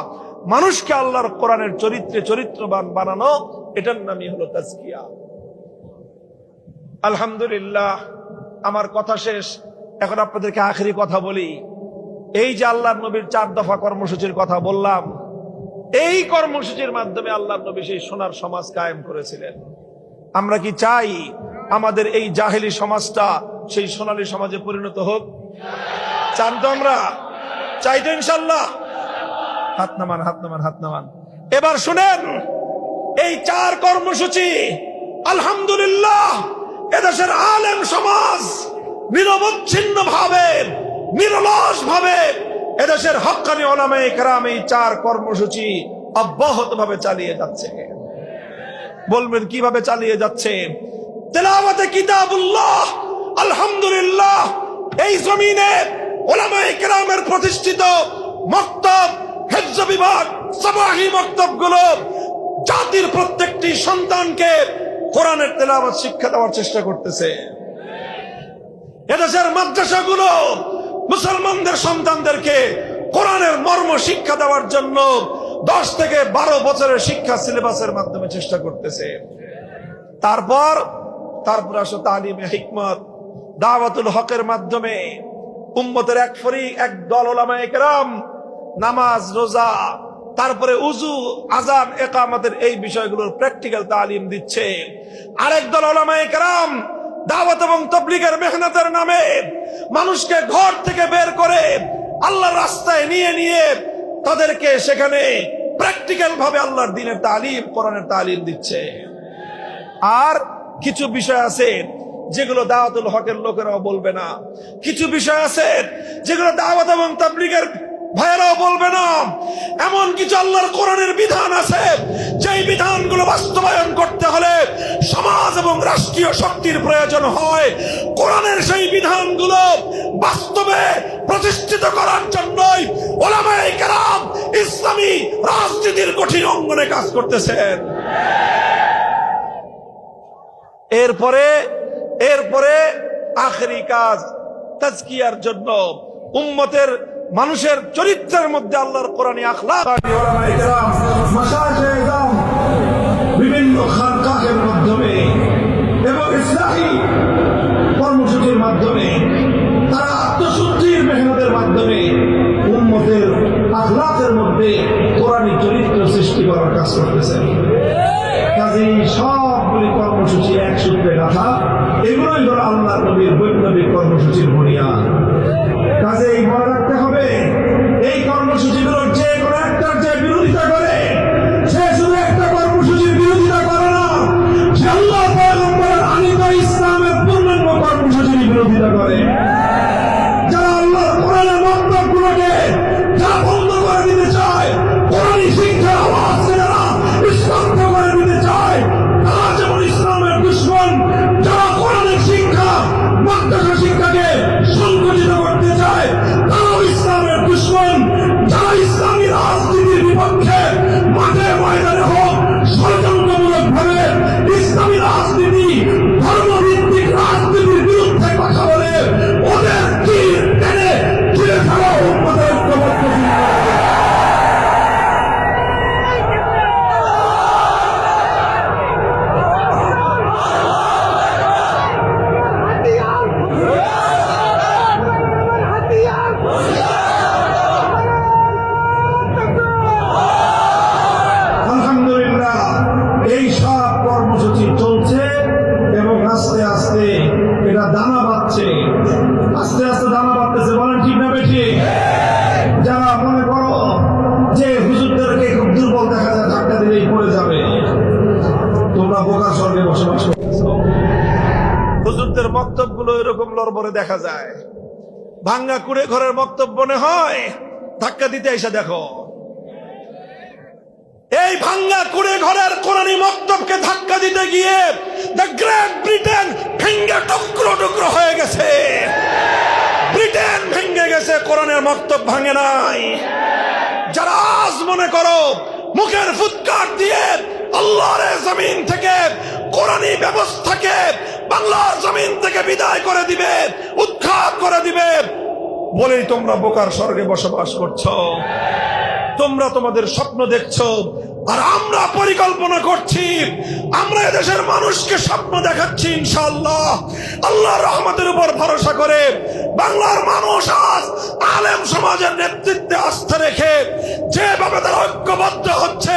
মানুষকে আল্লাহর কোরআনের চরিত্রে চরিত্রবান বানানো, এটার নামই হলো তাজকিয়া। আলহামদুলিল্লাহ, আমার কথা শেষ, এখন আপনাদেরকে আখেরি কথা বলি। এই যে আল্লাহর নবীর 4 দফা কর্মসূচির কথা বললাম, এই কর্মসূচির মাধ্যমে আল্লাহর নবী সেই সোনার সমাজ কায়েম করেছিলেন। আমরা কি চাই আমাদের এই জাহেলি সমাজটা সেই সোনালী সমাজে পরিণত হোক? চান তো? আমরা চাই তো ইনশাল্লাহ? হাত নামান, হাত নামান, হাত নামান। এবার শুনেন, এই 4 কর্মসূচি আলহামদুলিল্লাহ এদেশের আলেম সমাজ নিরবচ্ছিন্ন ভাবে, নিরলস ভাবে এদেশের হক্কানি উলামায়ে কেরাম এই 4 কর্মসূচি অব্যাহত ভাবে চালিয়ে যাচ্ছে। বলবেন কিভাবে চালিয়ে যাচ্ছে? তেলাওয়াতে কিতাবুল্লাহ আলহামদুলিল্লাহ এই জমিনে উলামায়ে কেরামের প্রতিষ্ঠিত মক্তব, হিফজ বিভাগ, সাবাহি মক্তবগুলো জাতির প্রত্যেকটি সন্তানকে কোরআনের তেলাওয়াত শিক্ষা দেওয়ার চেষ্টা করতেছে। এদেশের মাদ্রাসাগুলো মুসলমানদের সন্তানদেরকে কোরআনের মর্ম শিক্ষা দেওয়ার জন্য 10 থেকে 12 বছরের শিক্ষা সিলেবাসের মাধ্যমে চেষ্টা করতেছে। তারপর আসো তালিমে হিকমত, দাওয়াতুল হকের মাধ্যমে উম্মতের এক দল উলামায়ে কেরাম নামাজ, রোজা, তারপরে উযু, আযান, ইকামতের এই বিষয়গুলোর প্র্যাকটিক্যাল তালিম দিচ্ছে। আরেক দল উলামায়ে কেরাম দাওয়াত এবং তাবলীগের মেহনতের নামে মানুষকে ঘর থেকে বের করে আল্লাহর রাস্তায় নিয়ে নিয়ে তাদেরকে সেখানে প্র্যাকটিক্যাল ভাবে আল্লাহর দ্বীনের তালিম, কোরআনের তালিম দিচ্ছে। আর কিছু বিষয় আছে যেগুলো দাওয়াতুল হকের লোকেরাও বলবে না, কিছু বিষয় আছে যেগুলো দাওয়াত এবং তাবলীগের ভাইয়েরাও বলবে না। এমন কিছু আল্লাহর কোরআনের বিধান আছে যেই বিধানগুলো বাস্তবায়ন করতে হলে সমাজ এবং রাষ্ট্রীয় শক্তির প্রয়োজন হয়। কোরআনের সেই বিধানগুলো বাস্তবে প্রতিষ্ঠিত করার জন্যই উলামায়ে কেরাম ইসলামী রাজনীতির কঠিন অঙ্গনে কাজ করতেছেন। এরপরে আখেরি কাজ তাজকিয়ার জন্য উম্মতের মানুষের চরিত্রের মধ্যে আল্লাহর কোরআনী আখলাক বিভিন্ন খানকাহের মাধ্যমে এবং ইসলামী কর্মসূচির মাধ্যমে তারা আত্মশুদ্ধির মেহনতের মাধ্যমে উম্মতের আখলাকের মধ্যে কোরআনী চরিত্র সৃষ্টি করার কাজ করতেছেন। কাজেই সবগুলি কর্মসূচি এক সূত্রে গাঁথা, এগুলোই হলো আল্লাহর নবীর বৈপ্লবিক কর্মসূচির বুনিয়াদ। কাজেই মনে রাখতে হবে, এই কর্মসূচিগুলোর যে কোনো একটার যে বিরোধিতা করে সে শুধু একটা কর্মসূচির বিরোধিতা করে না, সে আল্লাহ পয়গম্বরের আনিত ইসলামের পূর্ণাঙ্গ কর্মসূচির বিরোধিতা করে। যারা আল্লাহর কোরআনের বক্তব্যগুলোকে যারা বন্ধ করে দিতে চায়, কোরআনী শিক্ষার আওয়াজকে যারা স্তব্ধ করে দিতে চায়, তারা যেমন ইসলামের দুশমন। যারা কোরআনের শিক্ষা, মাদ্রাসা শিক্ষাকে সংগঠিত করতে চায়, তারাও ইসলামের দুশমন। যারা ইসলামী রাজনীতির বিপক্ষে মাঠে ময়দানে হোক ষড়যন্ত্রমূলক ভাবে ইসলামী রাজনীতি, ধর্মভিত্তিক রাজনীতির বিরুদ্ধে কথা বলে, ওদের তীর টেনে তুলে ফেলা উম্মতের ঐক্যবদ্ধ। আলহামদুলিল্লাহ, এই সব কর্মসূচি চলছে এবং আস্তে আস্তে এটা দানা বাঁধছে, আস্তে আস্তে দানা বাঁধতেছে। বলেন ঠিক না বেশি? যারা মনে করো যে হুজুরদেরকে খুব দুর্বল দেখা যায়, ধাক্কা দিলেই পড়ে যাবে, তোমরা বোকার স্বর্গে বসবাস করতেছ। হুজুরদের বক্তব্যগুলো এরকম লড়বড়ে দেখা যায়, ভাঙ্গা কুড়ে ঘরের বক্তব্য মনে হয়, ধাক্কা দিতে এসে দেখো এই ভাঙ্গা কুড়ে ঘরের কোরআনী বক্তব্যকে ধাক্কা দিতে গিয়ে দ্য গ্রেট ব্রিটেন ভেঙ্গে টুকরো টুকরো হয়ে গেছে। ব্রিটেন ভেঙ্গে গেছে, কোরআনের বক্তব্য ভাঙে নাই। যারা আজ মনে করো মুখের ফুৎকার দিয়ে আল্লাহর জমিন থেকে কোরআনী ব্যবস্থাকে বাংলার জমিন থেকে বিদায় করে দিবে, উৎখাত করে দিবে বলেই তোমরা বোকার স্বর্গে বসবাস করছো। তোমরা তোমাদের স্বপ্ন দেখছো, আর আমরা পরিকল্পনা করছি। আমরা এদেশের মানুষকে স্বপ্ন দেখাচ্ছি ইনশাআল্লাহ, আল্লাহর রহমতের উপর ভরসা করে বাংলার মানুষ আজ আলেম সমাজের নেতৃত্বে আস্থা রেখে যেভাবে তারা ঐক্যবদ্ধ হচ্ছে,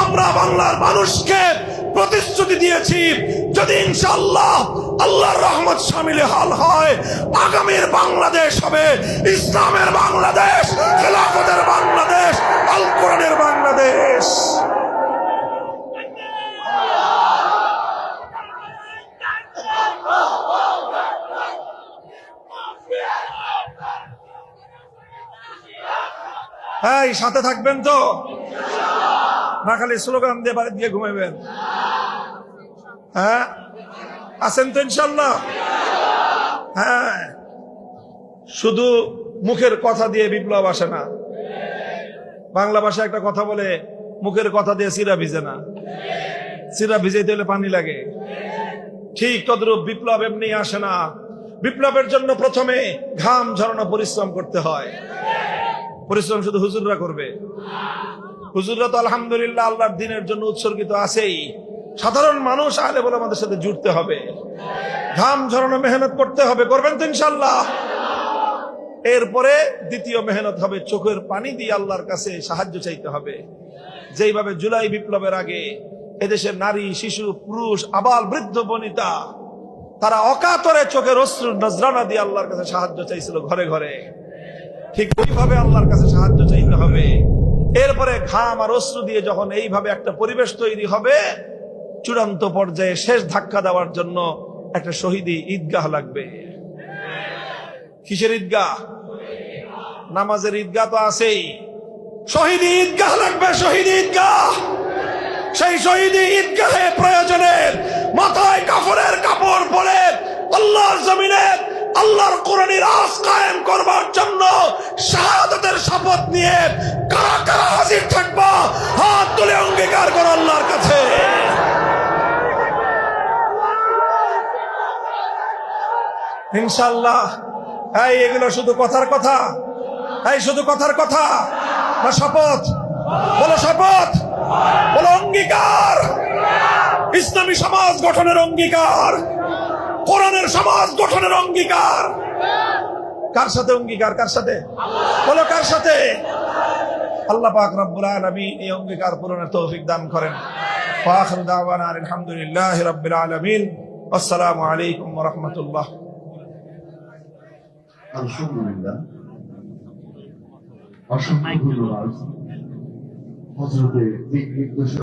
আমরা বাংলার মানুষকে প্রতিশ্রুতি দিয়েছি, যদি ইনশাআল্লাহ আল্লাহর রহমত শামিল হাল হয়, আগামীর বাংলাদেশ হবে ইসলামের বাংলাদেশ, খেলাফতের বাংলাদেশ, আল কোরআনের বাংলাদেশ। হ্যাঁ, সাথে থাকবেন তো, না খালি স্লোগান দিয়ে বাড়ি দিয়ে ঘুমাইবেন? হ্যাঁ, আছেন তো ইনশাল্লাহ? হ্যাঁ, শুধু মুখের কথা দিয়ে বিপ্লব আসে না। বাংলা ভাষায় একটা কথা বলে, মুখের কথা দিয়ে চিরা ভিজে না, চিরা ভিজাইতে হলে পানি লাগে। ঠিক তদ্রূপ বিপ্লব এমনি আসে না। বিপ্লবের জন্য প্রথমে ঘাম ঝরানো পরিশ্রম করতে হয়। পরিশ্রম শুধু হুজুররা করবে? হুজুররা তো আলহামদুলিল্লাহ আল্লাহর দ্বীনের জন্য উৎসর্গিত আছেই। সাধারণ মানুষ আলে বলে আমাদের সাথে জুড়তে হবে, ঘাম ঝরানো মেহনত করতে হবে। করবেন তো ইনশাল্লাহ? এরপরে দ্বিতীয় মেহনত হবে চোখের পানি দিয়ে আল্লাহর কাছে সাহায্য চাইতে হবে। যেইভাবে জুলাই বিপ্লবের আগে এদেশের নারী, শিশু, পুরুষ, আবাল, বৃদ্ধ, বনিতা তারা অকাতরে চোখের অশ্রু নজরানা দিয়ে আল্লাহর কাছে সাহায্য চাইছিল ঘরে ঘরে, ঠিক ওইভাবে আল্লাহর কাছে সাহায্য চাইতে হবে। এরপরে ঘাম আর অশ্রু দিয়ে যখন এইভাবে একটা পরিবেশ তৈরি হবে, চূড়ান্ত পর্যায়ে শেষ ধাক্কা দেওয়ার জন্য একটা শহীদি ঈদগাহ লাগবে। কিসের ঈদগাহ? নামাজের ঈদগাহ তো আছেই, শহীদি ঈদগাহ লাগবে, শহীদি ঈদগাহ। সেই শহীদি ঈদগাহে প্রয়োজনে মাথায় কাফনের কাপড় পরে আল্লাহর জমিনে আল্লাহর কোরআনের রাজ কায়েম করবার জন্য শাহাদাতের শপথ নিয়ে কারা কারা হাজির থাকবা? হাত তুলে অঙ্গীকার করো আল্লাহর কাছে। ইনশাআল্লাহ। এই এগুলো শুধু কথার কথা? এই শুধু কথার কথা না শপথ? বলো শপথ, বলো অঙ্গীকার। ইসলামী সমাজ গঠনের অঙ্গীকার, কোরআনের সমাজ গঠনের অঙ্গীকার। কার সাথে অঙ্গীকার? কার সাথে? বলো কার সাথে? আল্লাহ পাক রব্বুল আলামিন এই অঙ্গীকার পূরণের তৌফিক দান করেন। ওয়া আখিরু দাওয়ানা আলহামদুলিল্লাহি রাব্বিল আলামিন। আসসালামু আলাইকুম ওয়া রাহমাতুল্লাহ। আলহামদুলিল্লাহ, অসংখ্য ধন্যবাদ হযরতে দিক নির্দেশক